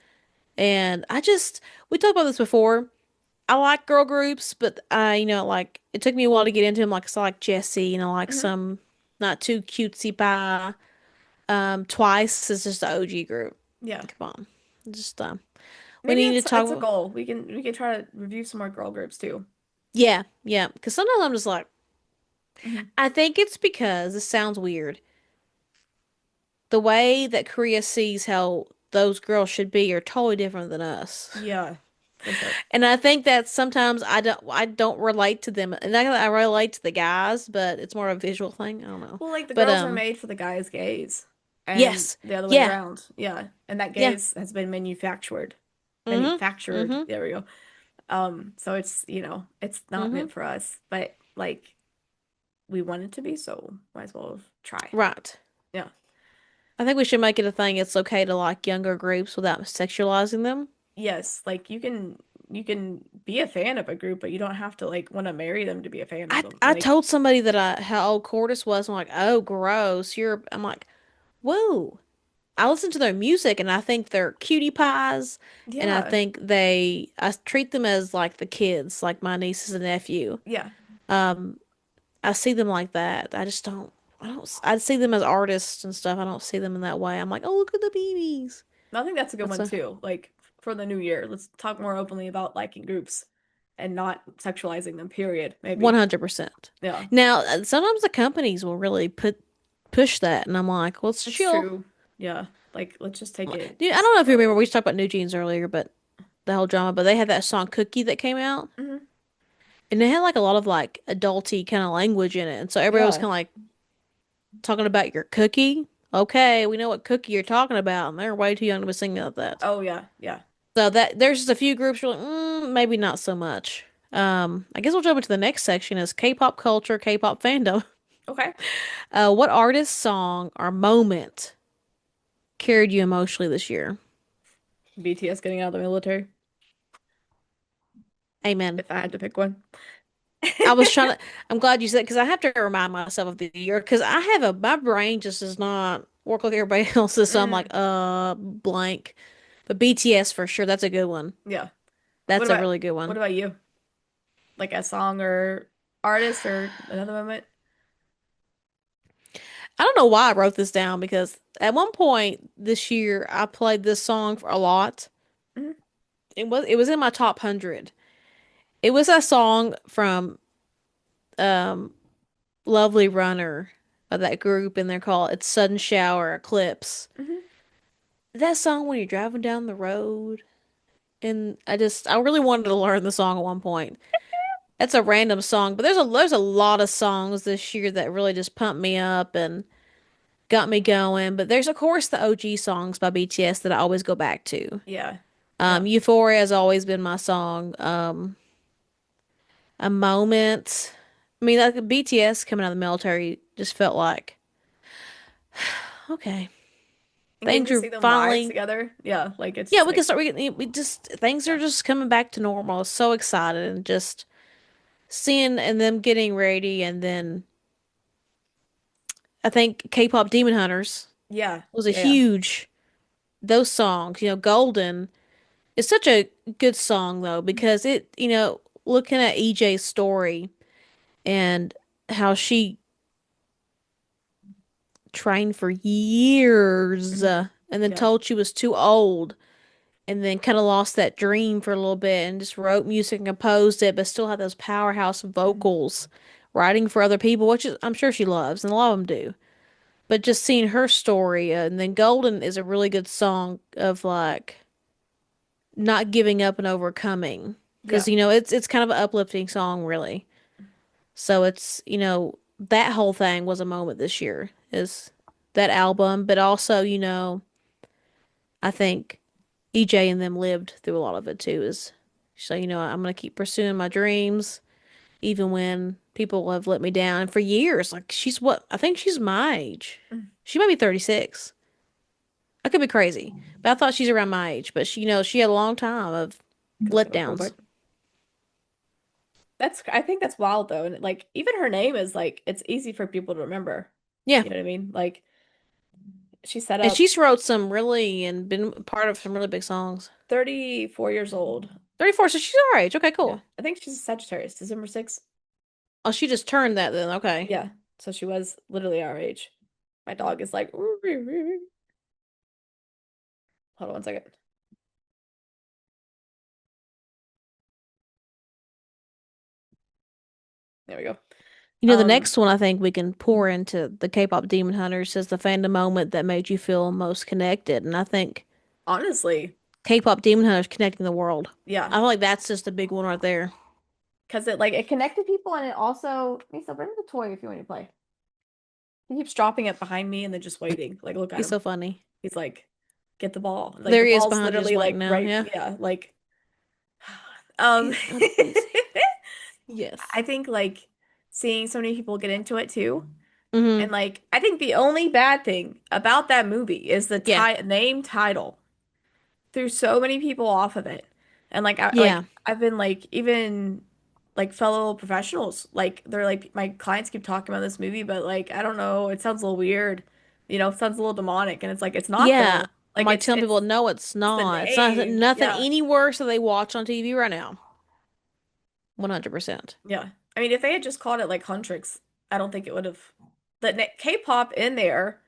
and we talked about this before. I like girl groups, but like it took me a while to get into them. Like I like Jessie, like Hmm. some not too cutesy pie. Twice is just the OG group. Yeah. Come on, just we Maybe need to it's a talk. goal. We can try to review some more girl groups too. Yeah, yeah. Because sometimes I'm just like, Hmm. I think it's because this sounds weird. The way that Korea sees how those girls should be are totally different than us. Yeah, for sure. And I think that sometimes I don't relate to them. And I relate to the guys, but it's more of a visual thing. I don't know. Well, like the But girls are made for the guys' gaze and yes. the other way Yeah. around. Yeah. And that Yeah. gaze has been manufactured. Mhm. Manufactured. Mhm. There we go. So it's not Mhm. meant for us, but like we want it to be, so might as well try. Right. Yeah. I think we should make it a thing. It's okay to like younger groups without sexualizing them. Yes, like you can be a fan of a group, but you don't have to like want to marry them to be a fan of them. I Like, told somebody that how old Cordis was. I'm like, oh, gross. I'm like, whoa. I listen to their music and I think they're cutie pies, and I yeah, think I treat them as like the kids, like my nieces and nephew. yeah. I see them like that. I see them as artists and stuff. I don't see them in that way. I'm like, oh, look at the babies. I think that's a good That's one a too. Like for the new year, let's talk more openly about liking groups and not sexualizing them, period. Maybe. 100%. Yeah, Now, sometimes the companies will really push that, and I'm like, let's it's chill. true. Yeah. Like let's just take it Dude, I don't know if you remember, slow. we talked about New Jeans earlier, but the whole drama, but they had that song Cookie that came out, Hmm. and it had like a lot of like adulty kind of language in it. And so everybody was Yeah. kind of like talking about your cookie. Okay, we know what cookie you're talking about, and they're way too young to be singing about that. Oh yeah, yeah. So that there's just a few groups who are like, maybe not so much. I guess we'll jump into the next section is K-pop culture, K-pop fandom. Okay. What artist, song, or moment carried you emotionally this year? BTS getting out of the military, Amen. if I had to pick one. I was trying to. I'm glad you said because I have to remind myself of the year because I have my brain just does not work like everybody else's. So I'm like, Mm, blank. But BTS for sure. That's a good one. yeah. What That's a about really good what one. about you? Like a song or artist or another moment? I don't know why I wrote this down because at one point this year I played this song for a lot. Hmm. It was in my top 100. It was a song from um Lovely Runner of that group, and they're called It's Sudden Shower Eclipse. Hmm. That song when you're driving down the road, and I really wanted to learn the song at one point. That's a random song, but there's a lot of songs this year that really just pump me up and got me going. But there's of course the OG songs by BTS that I always go back to. Yeah. Yeah. Euphoria has always been my song. A moment. I mean, like BTS coming out of the military just felt like, okay, And getting things to are see them live finally, together. Yeah, like it's yeah, just we can like start. We just things are yeah. just coming back to normal. So excited and just seeing and them getting ready, and then I think K-pop Demon Hunters Yeah. was a Yeah, yeah. huge those songs. Golden is such a good song though because looking at EJ's story and how she trained for years Hmm. and then Yeah. told she was too old and then kind of lost that dream for a little bit and just wrote music and composed it, but still had those powerhouse Mhm. vocals writing for other people, which is, I'm sure she loves and a lot of them do. But just seeing her story, and then Golden is a really good song of like not giving up and overcoming because Yeah. it's kind of an uplifting song, really. So it's that whole thing was a moment this year is that album, but also I think EJ and them lived through a lot of it too. Is so I'm gonna keep pursuing my dreams even when people have let me down for years. Like she's what I think she's my age. Mm. She might be 36. I could be crazy, but I thought she's around my age. But she had a long time of Can look it up real letdowns. quick. I think that's wild though. And like even her name is like it's easy for people to remember. Yeah, You know what I mean? Like she set and up she's wrote some really and been part of some really big songs. 34 years old. 34, so she's our age. Okay, Yeah. cool. I think she's a Sagittarius, December 6th. Oh, she just turned that then. Okay. Yeah. So she was literally our age. My dog is like, hold on one second. There we go. The Um, next one I think we can pour into the K-pop Demon Hunters is the fandom moment that made you feel most connected. And I think honestly, K-pop Demon Hunters connecting the world. yeah. I feel like that's just a big one right there. Because it connected people and it also Misa, bring the toy if you want to play. He keeps dropping it behind me and then just waiting. Like, look at He's him. so funny. He's like, get the ball. Like the There he is ball's behind you just literally waiting like now. right, Yeah. yeah, like um Please. Yes. I think like seeing so many people get into it too. And Mm-hmm. like I think the only bad thing about that movie is the Yeah. ti name title. Threw so many people off of it. And Yeah. I've been like even like fellow professionals like they're like my clients keep talking about this movie but like I don't know it sounds a little weird. It sounds a little demonic and it's like it's not Yeah. though. I'm Like like telling people, no, it's it's the not. It's not name. nothing Yeah. any worse than they watch on TV right now. 100%. Yeah. I mean if they had just called it like Huntrix, I don't think it would have the K-pop in there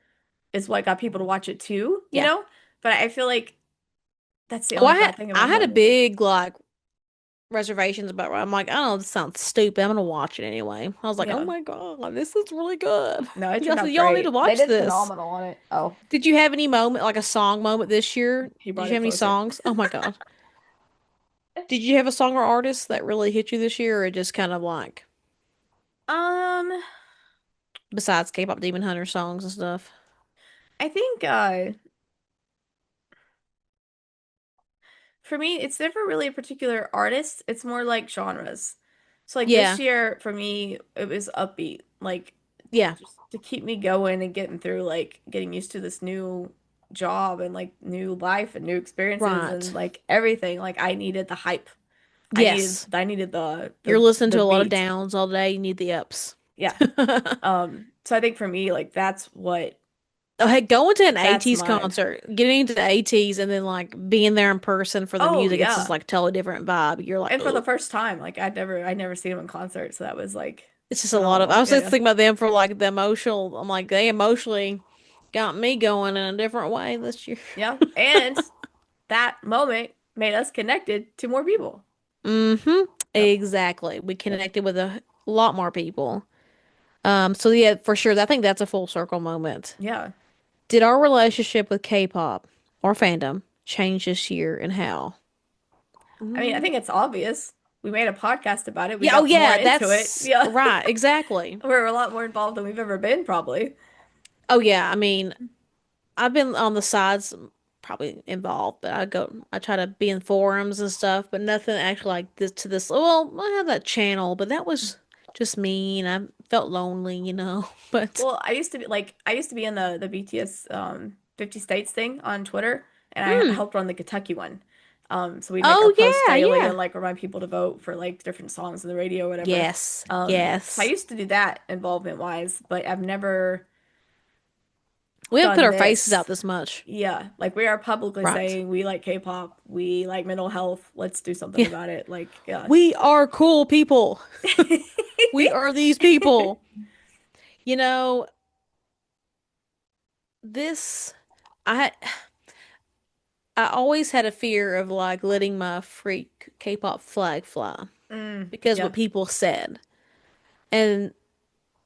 is what got people to watch it too, you Yeah. know? But I feel like that's the Oh, only bad thing I about had that a movie. big like reservations about I'm like, I don't know, this sounds stupid. I'm gonna watch it anyway. I was like, oh Yeah. my God, this is really good. No, it Y'all turned said out y'all need to great. They watch did this. phenomenal on it. Oh, Did you have any moment, like a song moment this year? he Did brought you it have any closer. songs? Oh my God. Did you have a song or artist that really hit you this year, or just kind of like Um, besides K-pop Demon Hunter songs and stuff? I think for me, it's never really a particular artist. It's more like genres. So like this Yeah, year for me, it was upbeat, like yeah, just to keep me going and getting through like getting used to this new job and like new life and new experiences and right. like everything. Like I needed the hype. Yes. I needed the You're listening the to a lot of beat. downs all day. You need the ups. Yeah. So I think for me, like Oh, hey, going to an that's 80s mine. concert, getting into the 80s and then like being there in person for the Oh music, it's just yeah. like totally different vibe. You're like, And for the oh, first time, like I'd never seen him in concert, so that was like it's just a lot of. I phenomenal. was Yeah, just yeah. thinking about them for like the emotional. I'm like, they emotionally got me going in a different way this year. Yeah. And that moment made us connected to more people. Mm-hmm. Yep. Exactly. We connected with a lot more people. So yeah, for sure. I think that's a full circle moment. Yeah. Did our relationship with K-pop or fandom change this year and how? I mean, I Mm. think it's obvious. We made a podcast about it. We Yeah, oh got more yeah, into it. that's Yeah. right, exactly. We're a lot more involved than we've ever been, probably. Oh yeah, I mean, I've been on the sides, probably involved, but I try to be in forums and stuff, but nothing actually like this to this. Well, I have that channel, but that was just me, and I felt lonely, you know. But Well, I used to be in the BTS 50 states thing on Twitter, and I mm, helped run the Kentucky one. So we'd make our oh posts yeah, daily yeah, and like remind people to vote for like different songs on the radio or whatever. yes, So I yes. used to do that involvement wise, but I've never We haven't put done our faces out this. this much, Yeah, like we are publicly right? saying we like K-pop, we like mental health, let's do something Yeah, about it. Like, yeah. we are cool people. We are these people. You know, this I I always had a fear of like letting my freak K-pop flag fly because what Yeah. people said. And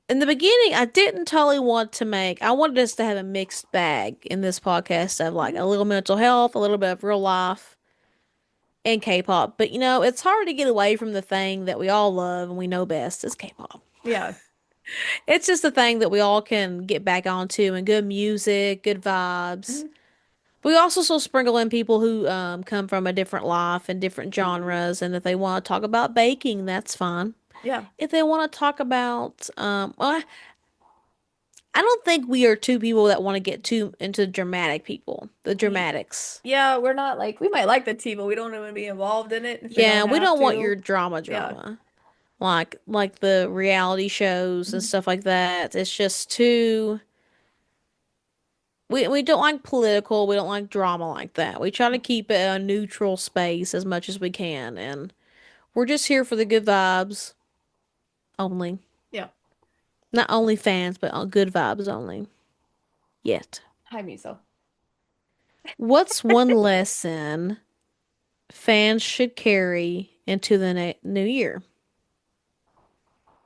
in the beginning, I didn't totally want to make, I wanted us to have a mixed bag in this podcast of like Mhm. a little mental health, a little bit of real life, and K-pop. But you know, it's hard to get away from the thing that we all love and we know best is K-pop. Yeah. It's just a thing that we all can get back onto and good music, good vibes. Mhm. But we also still sprinkle in people who come from a different life and different genres, and if they want to talk about baking, that's fine. Yeah. If they want to talk about, well, I don't think we are two people that want to get too into dramatic people, the Ye- dramatics. Yeah, we're not like we might like the tea, but we don't want to be involved in it if we Yeah, don't we have don't want your to. drama Yeah. drama. Like the reality shows and Mhm. stuff like that. It's just too we don't like political, we don't like drama like that. We try to keep it a neutral space as much as we can, and we're just here for the good vibes only. Yeah. Not only fans, but good vibes only. Yet. Hi, Miso. What's one lesson fans should carry into the new year?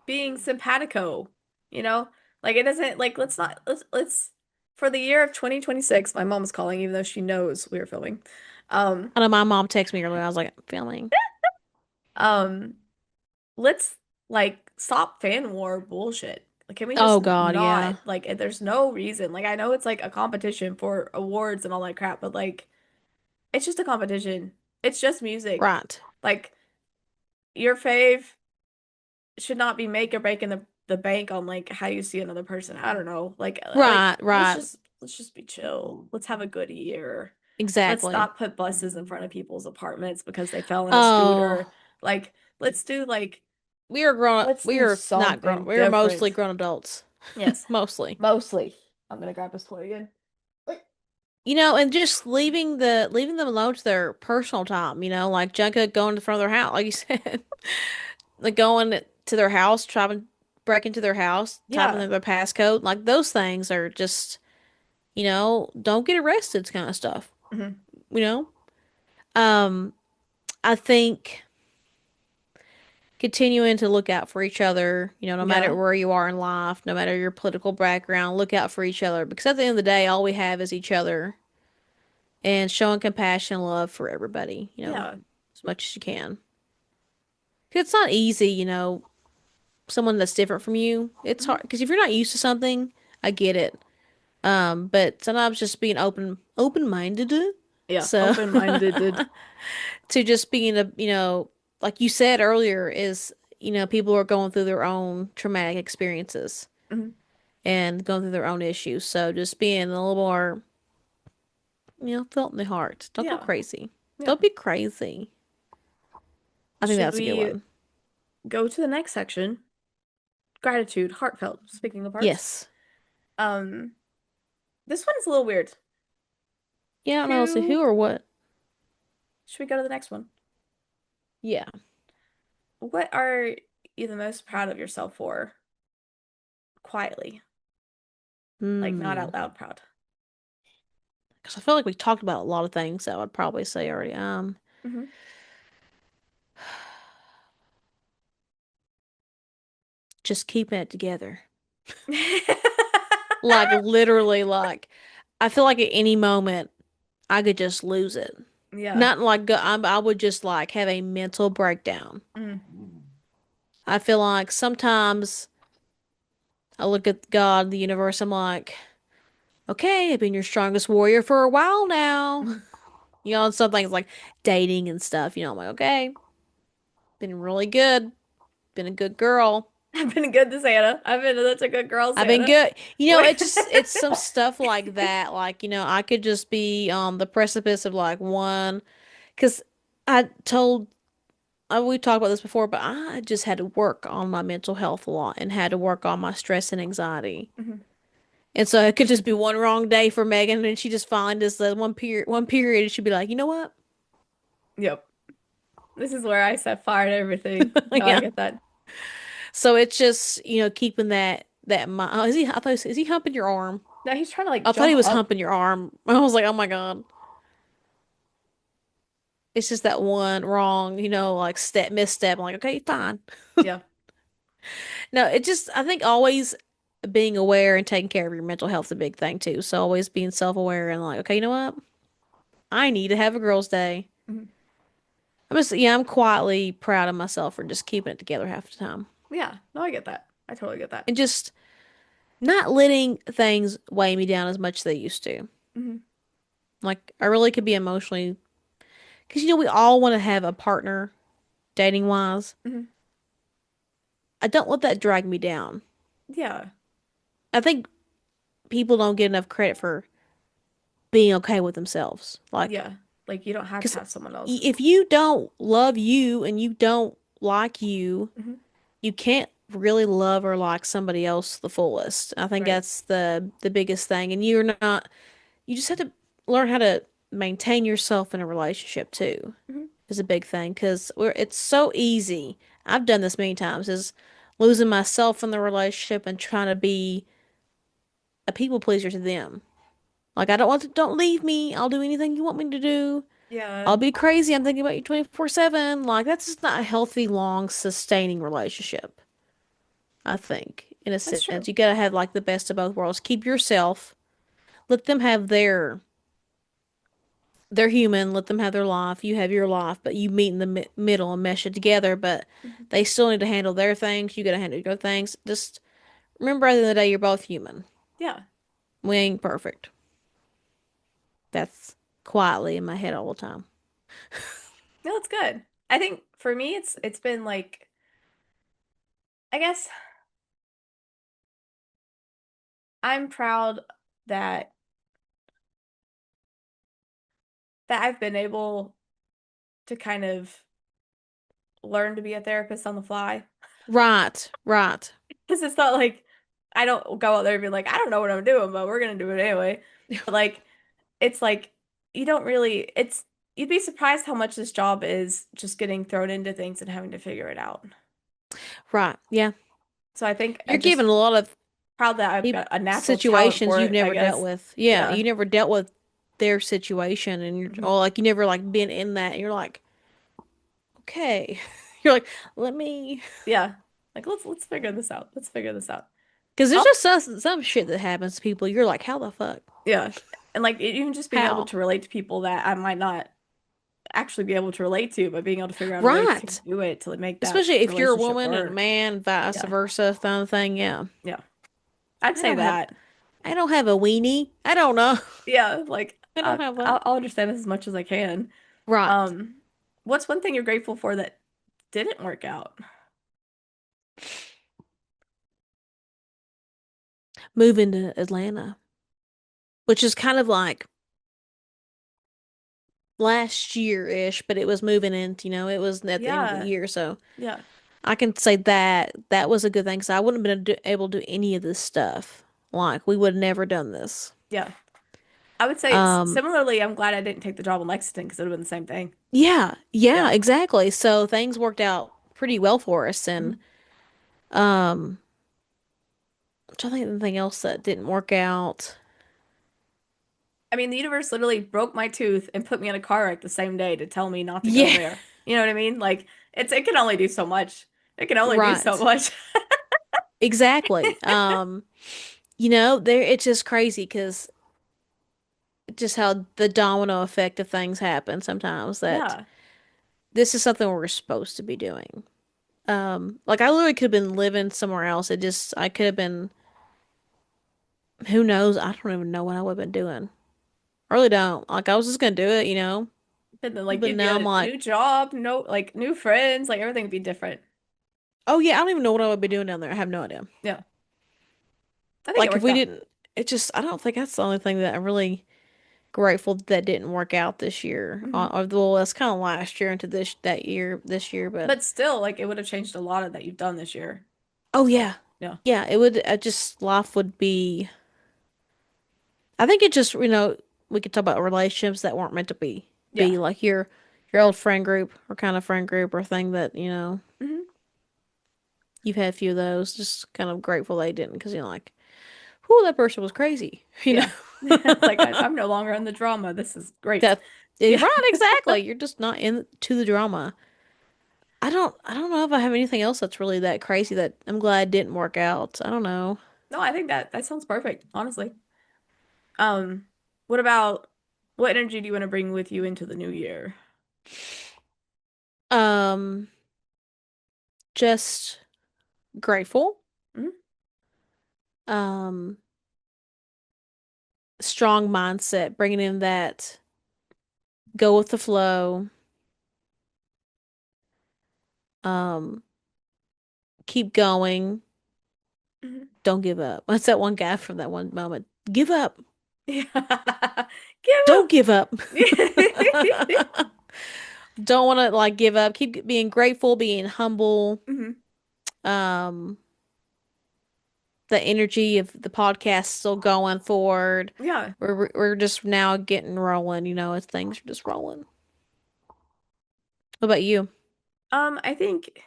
Being simpatico, you know? Like it doesn't like let's for the year of 2026, my mom's calling even though she knows we are filming. Um I know my mom texted me earlier. I was like, filming. um let's like stop fan war bullshit. Like can we Oh just God, not yeah. like there's no reason. Like I know it's like a competition for awards and all that crap, but like it's just a competition. It's just music. Right. Like your fave should not be make or breaking the bank on like how you see another person. I don't know. Right, let's right. just be chill. Let's have a good year. Let's Exactly. not put buses in front of people's apartments because they fell in a Oh, scooter. Like let's do like we are grown up. let's We do are not grown. something We are mostly different. grown adults. Yes, Mostly. mostly. I'm gonna grab this toy again. You know, and just leaving them alone to their personal time, you know, like Jungkook going to the front of their house, like you said. Like going to their house, trying break into their house, typing Yeah. in their passcode, like those things are just, you know, don't get arrested kind of stuff. Hmm. You know? Um, I think continuing to look out for each other, you know, no matter Yeah. where you are in life, no matter your political background, look out for each other because at the end of the day, all we have is each other and showing compassion and love for everybody, you know, Yeah. as much as you can. 'Cause it's not easy, you know, someone that's different from you. It's Hmm. hard because if you're not used to something, I get it. But sometimes just being open-minded. Yeah. So Open-minded. to just being a, you know, like you said earlier, is, you know, people are going through their own traumatic experiences Hmm. and going through their own issues. So just being a little more, you know, felt in the heart. Don't go Yeah. crazy. Yeah. Don't be crazy. I think Should that's a good we one. go to the next section? Gratitude, heartfelt, speaking of hearts. Yes. Um, this one is a little weird. Yeah, I don't know. So who Who or what? should we go to the next one? Yeah. What are you the most proud of yourself for? Quietly, like not Hmm. out loud proud. Because I feel like we talked about a lot of things that I would probably say already. Hmm. Just keeping it together. Like literally, like I feel like at any moment I could just lose it. Yeah. Not like I would just like have a mental breakdown. Mm. I feel like sometimes I look at God, the universe, I'm like, okay, I've been your strongest warrior for a while now. Mhm. You know, and some things like dating and stuff. You know, I'm like, okay, been really good. Been a good girl. I've been good to Santa. I've been such a good girl, I've been Santa. good. You know, Wait. it's some stuff like that. Like, you know, I could just be on the precipice of like one, because I told, we talked about this before, but I just had to work on my mental health a lot and had to work on my stress and anxiety. Mhm. And so it could just be one wrong day for Megan, and she just find this one period, and she'd be like, you know what? Yep. This is where I set fire to everything. No, I Yeah. get that. So it's just, you know, keeping that mind. Oh, is he? I thought, is he humping your arm? Now he's trying to like I thought he jump was up. humping your arm. I was like, oh my God. It's just that one wrong, you know, like misstep. I'm like, okay, fine. Yeah. No, it just, I think always being aware and taking care of your mental health is a big thing too. So always being self-aware and like, okay, you know what? I need to have a girls' day. Mhm. I'm just, yeah, I'm quietly proud of myself for just keeping it together half the time Yeah. No, I get that. I totally get that. and just not letting things weigh me down as much as they used to. Hmm. Like, I really could be emotionally, because you know, we all want to have a partner dating wise. Hmm. I don't let that drag me down. Yeah. I think people don't get enough credit for being okay with themselves. Like, Yeah. Like you don't have to because have someone else. if you don't love you and you don't like you, Hmm. you can't really love or like somebody else the fullest. I think Right. that's the biggest thing. And you're not, you just have to learn how to maintain yourself in a relationship too, Hmm. is a big thing because it's so easy. I've done this many times, is losing myself in the relationship and trying to be a people pleaser to them. Like, I don't want to, don't leave me. I'll do anything you want me to do. Yeah. I'll be crazy. I'm thinking about you 24/7. Like, that's just not a healthy, long, sustaining relationship, I think, in a That's sense. true. You gotta have like the best of both worlds. Keep yourself, let them have they're human, let them have their life. You have your life, but you meet in the middle and mesh it together. But Hmm. they still need to handle their things. You gotta handle your things. Just remember, at the end of the day, you're both human. Yeah. We ain't perfect. That's quietly in my head all the time. No, it's good. I think for me it's been like I guess I'm proud that I've been able to kind of learn to be a therapist on the fly. Right, right. Because it's not like I don't go out there and be like, I don't know what I'm doing, but we're gonna do it anyway. But like it's like you don't really it's you'd be surprised how much this job is just getting thrown into things and having to figure it out. Right. Yeah. So I think You're I'm just given a lot of proud that I've got a natural talent situations for you've it, I never dealt guess. with. Yeah, Yeah. you never dealt with their situation and you're Hmm. or like you never like been in that and you're like, okay. You're like, let me Yeah. Like let's figure this out. Let's figure this out. because there's Oh, just some shit that happens to people. You're like, how the fuck? yeah. And like even just being able How? to relate to people that I might not actually be able to relate to, but being able to figure out a way to Right. do it to make that Especially if you're a relationship woman and a work. man, vice Yeah. versa, kind of thing. Yeah. Yeah. I'd I say don't have that. I don't have a weenie. I don't know. Yeah, like I don't have that. I'll understand this as much as I can. Right. Um, what's one thing you're grateful for that didn't work out? Moving to Atlanta, which is kind of like last year-ish, but it was moving into, you know, it was at the end of the Yeah. year, so Yeah. I can say that that was a good thing because I wouldn't have been able to do any of this stuff. Like, we would have never done this. Yeah. I would say Um, similarly, I'm glad I didn't take the job in Lexington because it would have been the same thing. yeah, yeah, Yeah. exactly. So things worked out pretty well for us, and Mhm. um, I'm trying to think of anything else that didn't work out. I mean, the universe literally broke my tooth and put me in a car wreck the same day to tell me not to go Yeah, there. You know what I mean? Like it can only do so much. It can only do so right. much. Exactly. You know, there it's just crazy because just how the domino effect of things happen sometimes that Yeah. this is something we're supposed to be doing. Like I literally could have been living somewhere else. It just I could have been Who knows? I don't even know what I would have been doing. I really don't. Like I was just gonna do it, you know. And then like But you'd get now I'm a like, new job, no like new friends, like everything would be different. oh yeah, I don't even know what I would be doing down there. I have no idea. Yeah. I think it Like if worked we out. didn't, it just I don't think that's the only thing that I'm really grateful that didn't work out this year. Hmm. Or well, that's kind of last year into this year. But But still, like it would have changed a lot of that you've done this year. oh So, yeah, yeah. yeah, it would. Just life would be. I think it just we could talk about relationships that weren't meant to Yeah. be like your old friend group or kind of friend group or thing that Hmm. you've had a few of those. Just kind of grateful they didn't because like, whoo, that person was crazy. Yeah. It's like I'm no longer in the drama. This is great. That Yeah. right, exactly. You're just not into the drama. I don't know if I have anything else that's really that crazy that I'm glad didn't work out. I don't know. No, I think that sounds perfect, honestly. Um, what about what energy do you want to bring with you into the new year? Um, just grateful. Hmm. Um, strong mindset, bringing in that go with the flow. Um, keep going. Hmm. Don't give up. What's that one guy from that one moment? Give up. Yeah. Give Don't up. give up. Don't want to like give up. Keep being grateful, being humble. Hmm. Um, the energy of the podcast still going forward. Yeah. We're just now getting rolling, as things are just rolling. What about you? I think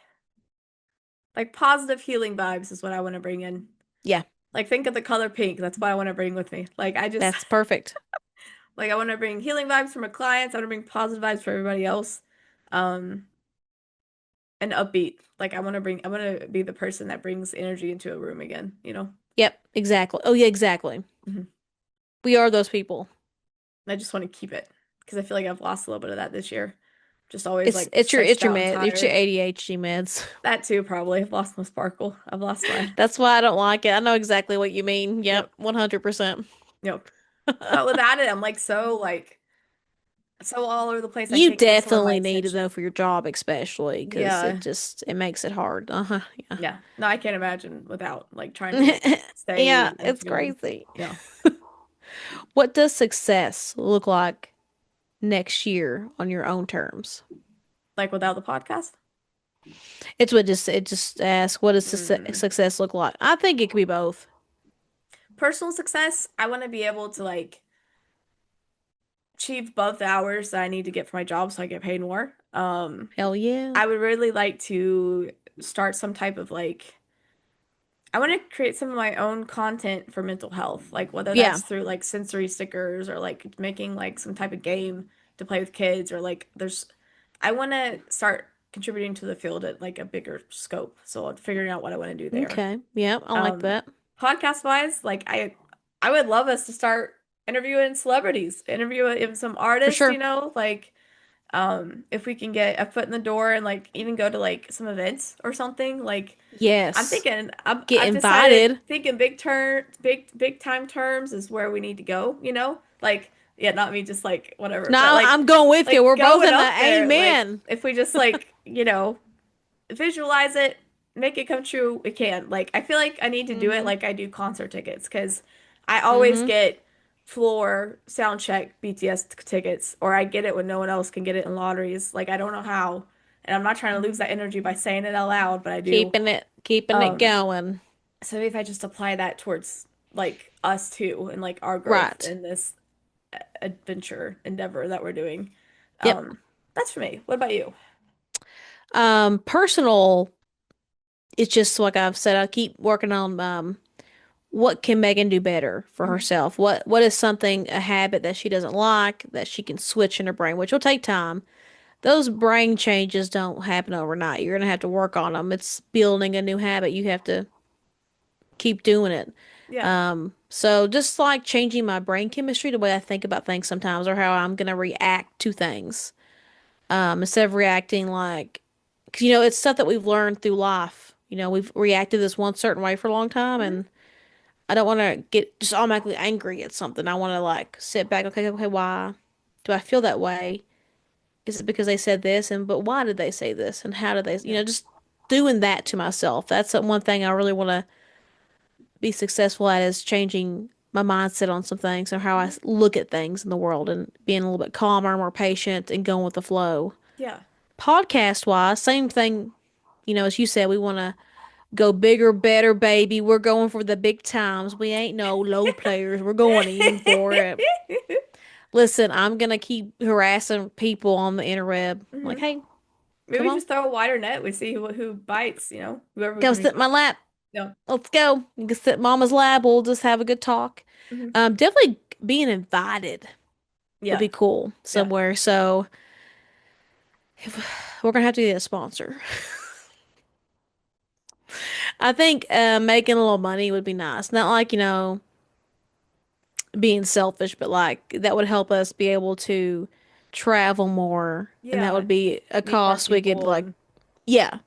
like positive healing vibes is what I want to bring in. Yeah, Like think of the color pink. That's what I want to bring with me. Like I just that's perfect. like I want to bring healing vibes for my clients. I want to bring positive vibes for everybody else. Um, and upbeat. Like I want to be the person that brings energy into a room again, you know? Yep, exactly. Oh yeah, exactly. Hmm. We are those people. I just want to keep it because I feel like I've lost a little bit of that this year. Just always It's like it's your stretched it's your out and med, it's your tired. ADHD meds. That too, probably. I've lost my sparkle. I've lost my, That's why I don't like it. I know exactly what you mean. yep, Yep, 100%. yep. But without it, I'm like so all over the place. I You can't give someone my definitely need to know attention. for your job, especially because Yeah. it makes it hard. Uh-huh. Yeah. No, I can't imagine without like trying to like Yeah. Yeah, stay in it's tune. crazy. Yeah. What does success look like next year on your own terms? Like without the podcast. It just asks what does Mm. success look like? I think it could be both. Personal success, I want to be able to like achieve above the hours that I need to get for my job so I get paid more. Hell yeah. I would really like to start some type of like I want to create some of my own content for mental health, like whether Yeah. that's through like sensory stickers or like making like some type of game to play with kids or like I want to start contributing to the field at like a bigger scope. So I'm figuring out what I want to do there. Okay. Yeah, I like Um, that. podcast wise, like I would love us to start interviewing celebrities, interviewing some For artists, sure. like if we can get a foot in the door and like even go to like some events or something, like Yes. Get I've decided invited. thinking big time terms is where we need to go, Like yeah, not me just like whatever, but No, I'm going with you. like We're both going in the up there, like amen. if we just like, visualize it, make it come true, we can. Like I feel like I need to do it Mm-hmm. like I do concert tickets because I always Mm-hmm. get floor sound check BTS tickets or I get it when no one else can get it in lotteries. Like I don't know how. And I'm not trying to lose that energy by saying it out loud, but I do. Keeping it Um, going. so maybe if I just apply that towards like us too and like our growth Right. in this adventure endeavor that we're doing. Yep. Um, that's for me. What about you? Personal, it's just like I've said, I keep working on what can Megan do better for Mhm. herself? What is something, a habit that she doesn't like that she can switch in her brain, which will take time. Those brain changes don't happen overnight. You're gonna have to work on them. It's building a new habit. You have to keep doing it. Yeah. So just like changing my brain chemistry, the way I think about things sometimes, or how I'm gonna react to things, instead of reacting like, 'cause, it's stuff that we've learned through life. We've reacted this one certain way for a long time, Hmm. and I don't want to get just automatically angry at something. I want to like sit back. Okay, okay, why do I feel that way? Is it because they said this? And but why did they say this? And how did they? Yeah. Just doing that to myself. That's the one thing I really want to be successful at is changing my mindset on some things and how I Mhm. look at things in the world and being a little bit calmer, more patient, and going with the flow. Yeah. Podcast wise, same thing. As you said, we want to go bigger, better, baby. We're going for the big times. We ain't no low players. We're going in for it. Listen, I'm gonna keep harassing people on the interweb. Like, hmm hey, come Maybe on, just throw a wider net. We see who bites, whoever we go can sit reach. in my lap. No. Let's go. You can sit in Mama's lap. We'll just have a good talk. hmm Definitely being invited would be Yeah. cool Yeah. somewhere. So we're gonna have to get a sponsor. I think making a little money would be nice. Not like, being selfish, but like that would help us be able to travel more. And that Yeah. would be a Meet more cost we could people like, and yeah,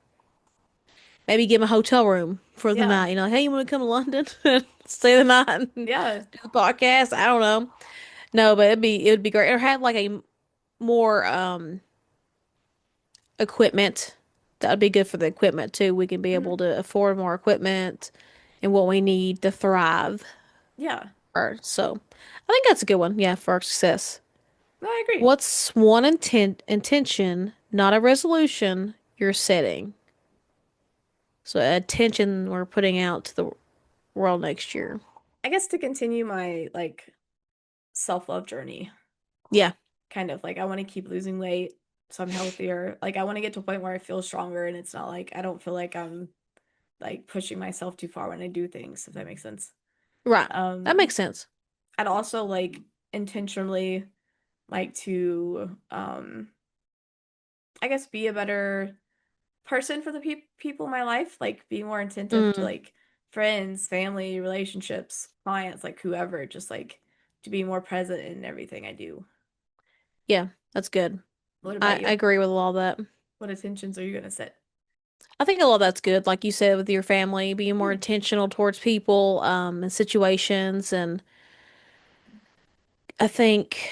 maybe give them a hotel room for the yeah. night. Hey, you want to come to London and stay the night and do Yeah. the podcast? I don't know. No, but it would be great. Or have like a more equipment. That would be good for the equipment too. We can be hmm able to afford more equipment and what we need to thrive. Yeah. So I think that's a good one. Yeah, for our success. No, I agree. What's one intention, not a resolution, you're setting? So a intention we're putting out to the world next year. I guess to continue my like self-love journey, Yeah, kind of like I want to keep losing weight so I'm healthier. Like I want to get to a point where I feel stronger and it's not like I don't feel like I'm like pushing myself too far when I do things, if that makes sense. right. That Um, makes sense. I'd also like intentionally like to I guess be a better person for the people in my life, like be more attentive to Mm, like friends, family, relationships, clients, like whoever, just like to be more present in everything I do. yeah, that's good. What about I you? agree with all that. What intentions are you gonna set? I think a lot of that's good. Like you said, with your family, being more Mhm. intentional towards people, and situations. And I think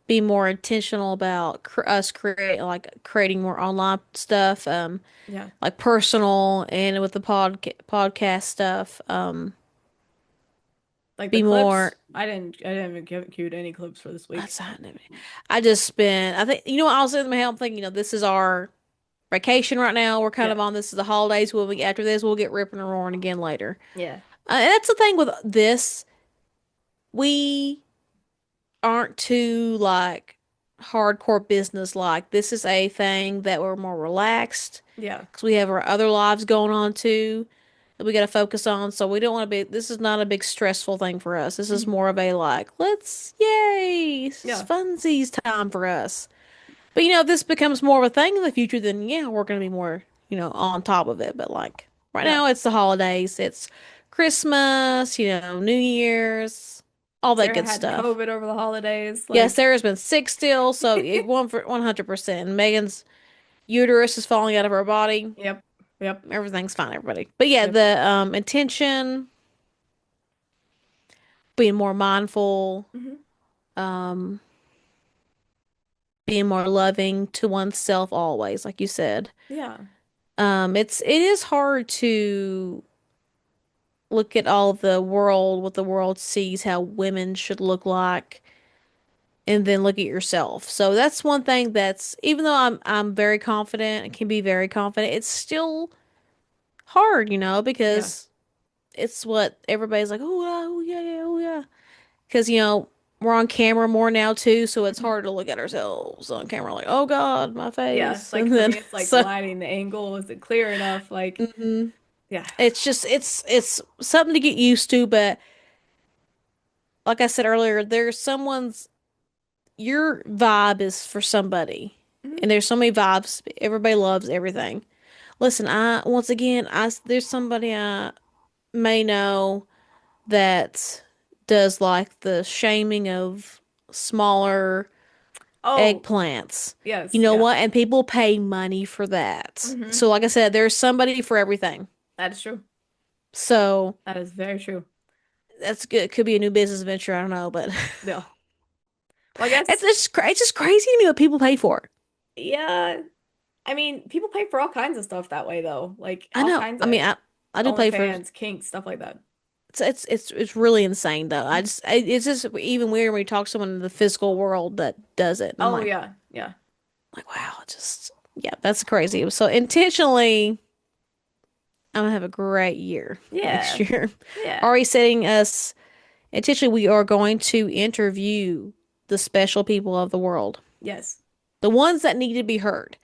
be more intentional about us creating more online stuff, Yeah. like personal and with the podcast stuff. Like the Be more. clips, I didn't even queued any clips for this week. That's I just spent. I think I was in my head. I'm thinking, this is our vacation right now. We're kind Yeah. of on this is the holidays. We'll be after this. We'll get ripping and roaring again later. Yeah. And that's the thing with this. We aren't too like hardcore business like. This is a thing that we're more relaxed Yeah. because we have our other lives going on too that we got to focus on. So we don't want to be, this is not a big stressful thing for us. This is Mhm. more of a like, yay, this is Yeah. funsies time for us. But if this becomes more of a thing in the future, then yeah, we're going to be more, on top of it. But like right Yeah. now, it's the holidays, it's Christmas, New Year's, all that Sarah good had stuff. COVID over the holidays. Yeah, Like, Sarah's been sick still, so it won for 100%. Megan's uterus is falling out of her body. yep. Yep. Everything's fine, everybody. But yeah, Yep. the intention, being more mindful, hmm um, being more loving to oneself always, like you said. Yeah. It is hard to look at all the world, what the world sees, how women should look like, and then look at yourself. So that's one thing that's even though I'm very confident and can be very confident, it's still hard, Yeah. because it's what everybody's like, oh, oh yeah, yeah, oh yeah. Because, we're on camera more now too, so it's Mhm. hard to look at ourselves on camera like, oh God, my Yeah. face. Like And for then me, it's like the so lighting, the angle, is it clear enough? Like, mhm. yeah. It's just it's something to get used to, but like I said earlier, there's someone's your vibe is for somebody. hmm And there's so many vibes. Everybody loves everything. Listen, I once again, there's somebody I may know that does like the shaming of smaller Oh, eggplants. You yes. know Yeah. what? And people pay money for that. hmm So, like I said, there's somebody for everything. That is true. So, That is very true. That's good. Could be a new business venture. I don't know, but No. Well, I guess, it's just crazy to me what people pay for. yeah. I mean, people pay for all kinds of stuff that way though. Like I all know. kinds I of mean, I do pay for. OnlyFans, kinks, stuff like that. It's really insane though. It's just even weird when you talk to someone in the physical world that does it. And I'm Oh yeah. Yeah. like wow, just yeah, that's crazy. So intentionally, I'm gonna have a great year next Yeah. year. Yeah. Already setting us intentionally, we are going to interview the special people of the world, Yes. the ones that need to be heard.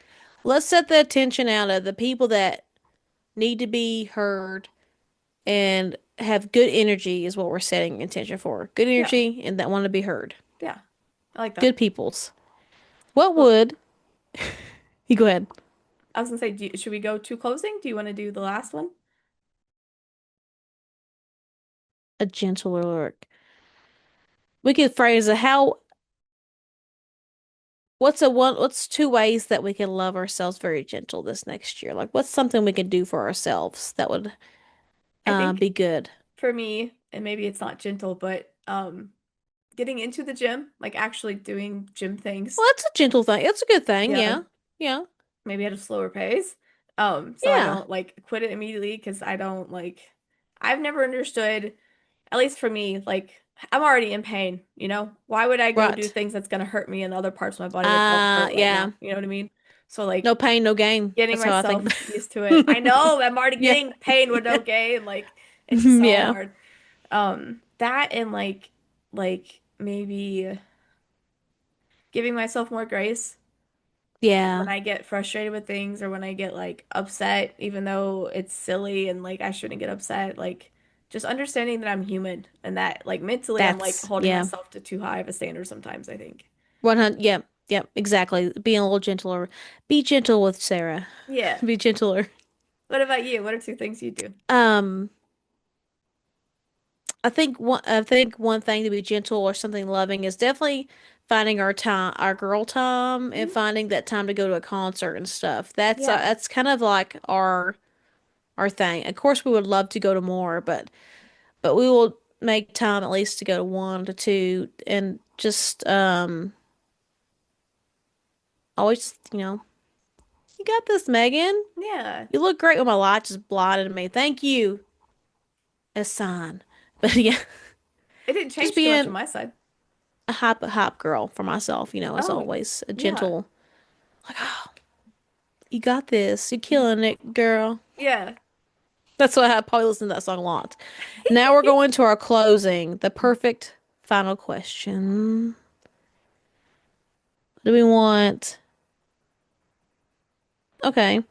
Let's set the attention out of the people that need to be heard and have good energy is what we're setting intention for. Good Yeah. energy and that want to be heard. Yeah. I like that. Good peoples. What Well, would you go ahead? I was gonna say, should we go to closing? Do you want to do the last one? A gentler lyric. We could phrase it how what's two ways that we can love ourselves very gentle this next year? Like what's something we can do for ourselves that would I think be good? for me, and maybe it's not gentle, but getting into the gym, like actually doing gym things. Well, that's a gentle thing. It's a good thing. Yeah. Yeah. Yeah. Maybe at a slower pace. So I Yeah. don't like quit it immediately because I don't like I've never understood, at least for me, like I'm already in pain, you know? Why would I go do Right. things that's gonna hurt me in other parts of my body that don't hurt right Yeah. now? You know what I mean? So No like pain, no gain. getting That's how I think myself about used to it. I it. know I'm already Yeah. getting pain with no Yeah. gain. Like it's just so Yeah. hard. That and like maybe giving myself more grace. Like when Yeah. I get frustrated with things or when I get like upset, even though it's silly and like I shouldn't get upset, like just understanding that I'm human and that like mentally I'm like That's holding yeah. myself to too high of a standard sometimes, I think. 100. Yep. Yep. Exactly. Being a little gentler. Be gentle with Sarah. Yeah. Be gentler. What about you? What are two things you do? Um, I think one thing to be gentle or something loving is definitely finding our time, our girl time, and Mhm. finding that time to go to a concert and stuff. Yeah. That's kind of like our thing. Of course, we would love to go to more, but we will make time at least to go to one to two, and just always you got this, Megan. Yeah. You look great with my light just blinded me. Thank you. A sign, but yeah, It didn't just change too much on being my side. a hype girl for myself, as Oh, always, a yeah. gentle. Like, oh, you got this. You're Mhm. killing it, girl. Yeah. That's why I probably listen to that song a lot. Now we're going to our closing, the perfect final question. What do we want? Okay.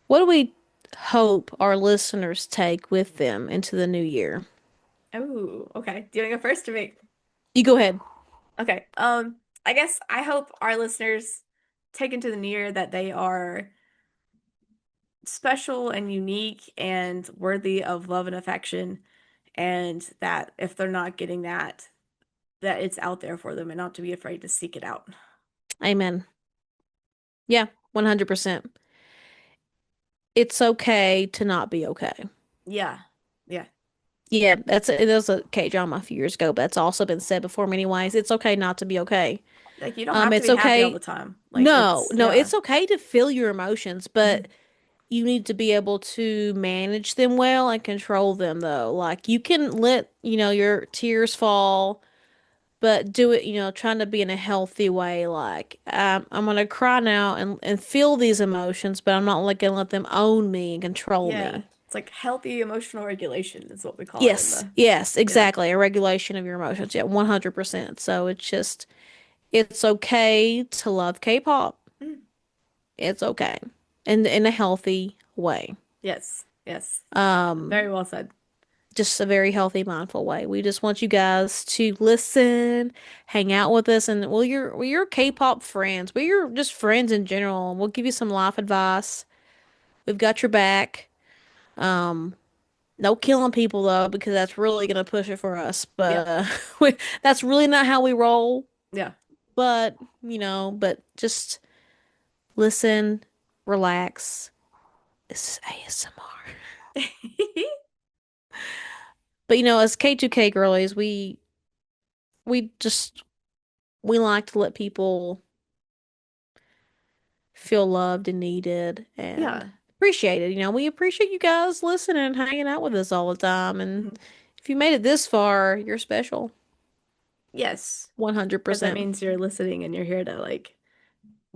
What do we hope our listeners take with them into the new year? Oh, okay. Do you want to go first or me? You go ahead. Okay. I guess I hope our listeners take into the new year that they are special and unique and worthy of love and affection, and that if they're not getting that, that it's out there for them and not to be afraid to seek it out. Amen. Yeah, 100%. It's okay to not be okay. Yeah. Yeah. Yeah, it was a K drama a few years ago, but that's also been said before many ways. It's okay not to be okay. Like you don't have to It's be happy all the okay. time. Like No, it's no, yeah. it's okay to feel your emotions, Mhm. but you need to be able to manage them well and control them though. Like you can let, your tears fall, but do it, trying to be in a healthy way. Like, I'm gonna cry now and feel these emotions, but I'm not like gonna let them own me and control Yeah. me. It's like healthy emotional regulation is what we call it in Yes, the yes, yeah. exactly. A regulation of your emotions. Yeah, 100%. So it's okay to love K-pop. Mm. It's okay. In a healthy way. Yes. Yes. Um, Very well said. just a very healthy, mindful way. We just want you guys to listen, hang out with us, and we're your K-pop friends. We're your just friends in general. We'll give you some life advice. We've got your back. Um, no killing people though, because that's really gonna push it for us. Yep. But that's really not how we roll. Yeah. But but just listen, relax. This is ASMR. But as K2K girlies, we just we like to let people feel loved and needed and Yeah. appreciated. We appreciate you guys listening and hanging out with us all the time. And Mhm. if you made it this far, you're special. Yes. Because that 100%. means you're listening and you're here to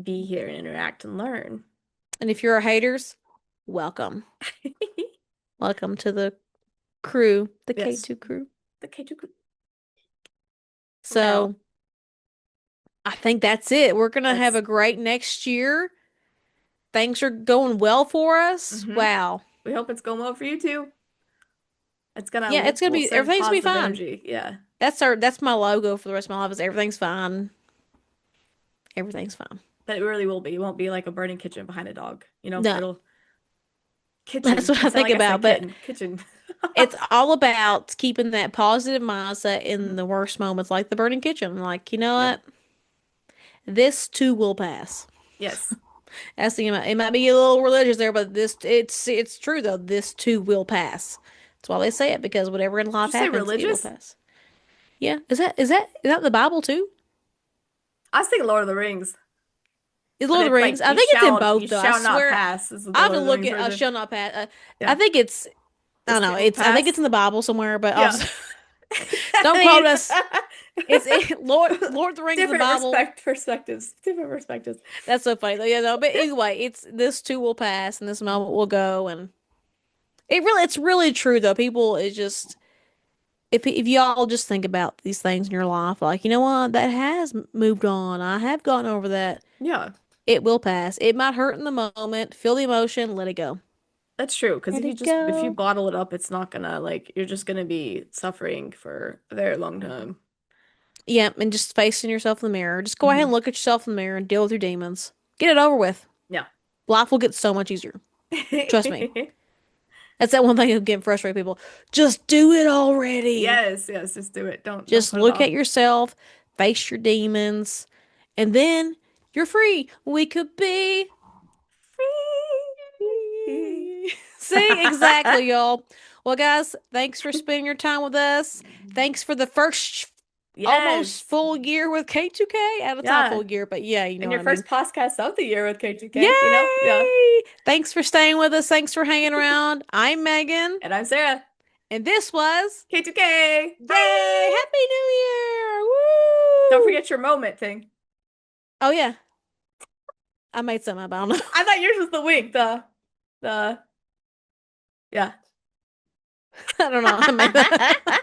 be here and interact and learn. And if you're a haters, welcome. Welcome to the crew, the Yes. K2 crew. The K2K. Now, So I think that's it. We're gonna have that's a great next year. Things are going well for us. hmm Wow. we hope it's going well for you too. It's gonna Yeah, it's gonna we'll be send everything's gonna be positive fine. energy. Yeah. That's my logo for the rest of my life is everything's fine. Everything's fine. But it really will be. It won't be like a burning kitchen behind a dog. No, It'll that's kitchen. what It I sounded think like I said about. But kitten. Kitchen. it's all about keeping that positive mindset in Mhm. the worst moments, like the burning kitchen. Like, you know Yep. what? This too will pass. Yes. That's it might be a little religious there, but it's true though. This too will pass. That's why they say it because whatever in Did you life say happens, it will religious? pass. Yeah, is that the Bible too? I was thinking Lord of the Rings, Is but Lord of the it's Rings? like I think it's in you both though. I shall not swear, pass. This is I the have to Lord of the look Rings at. version. Shall not pass. I Yeah. think it's. I This don't know. too will I think it's pass. in the Bible somewhere, but Yeah. also I don't quote mean, us. Lord of the Rings in the different Bible. perspectives. Different perspectives. That's so funny though. Yeah, no. But anyway, it's this too will pass, and this moment will go, and it's really true though. People is just if y'all just think about these things in your life, like you know what, that has moved on. I have gotten over that. Yeah, It will pass. It might hurt in the moment. Feel the emotion. Let it go. that's true. Because Let it if you go. bottle it up, it's not gonna you're just gonna be suffering for a very long time. Yeah, and just facing yourself in the mirror. Just go ahead Hmm and look at yourself in the mirror and deal with your demons. Get it over with. Yeah. Life will get so much easier. Trust me. That's that one thing that get frustrated people. Just do it already. Yes, yes, just do it. Don't Just put it look off. at yourself, face your demons, and then you're free. We could be Free. free. See, exactly, y'all. Well, guys, thanks for spending your time with us. Thanks for the first almost Yes. full year with K2K. And it's not Yeah. full year, but yeah, you know And what your I mean. first podcast of the year with K2K, Yeah. Yay! Thanks for staying with us. Thanks for hanging around. I'm Megan, And I'm Sarah. and this was K2K. Yay! Bye. Happy New Year! Don't Woo! forget your moment thing. Oh yeah, I made some up. I don't know. I thought yours was the wink, the yeah. I don't know. I made that.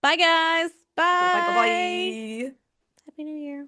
Bye guys. Bye bye bye Bye. bye. Happy New Year.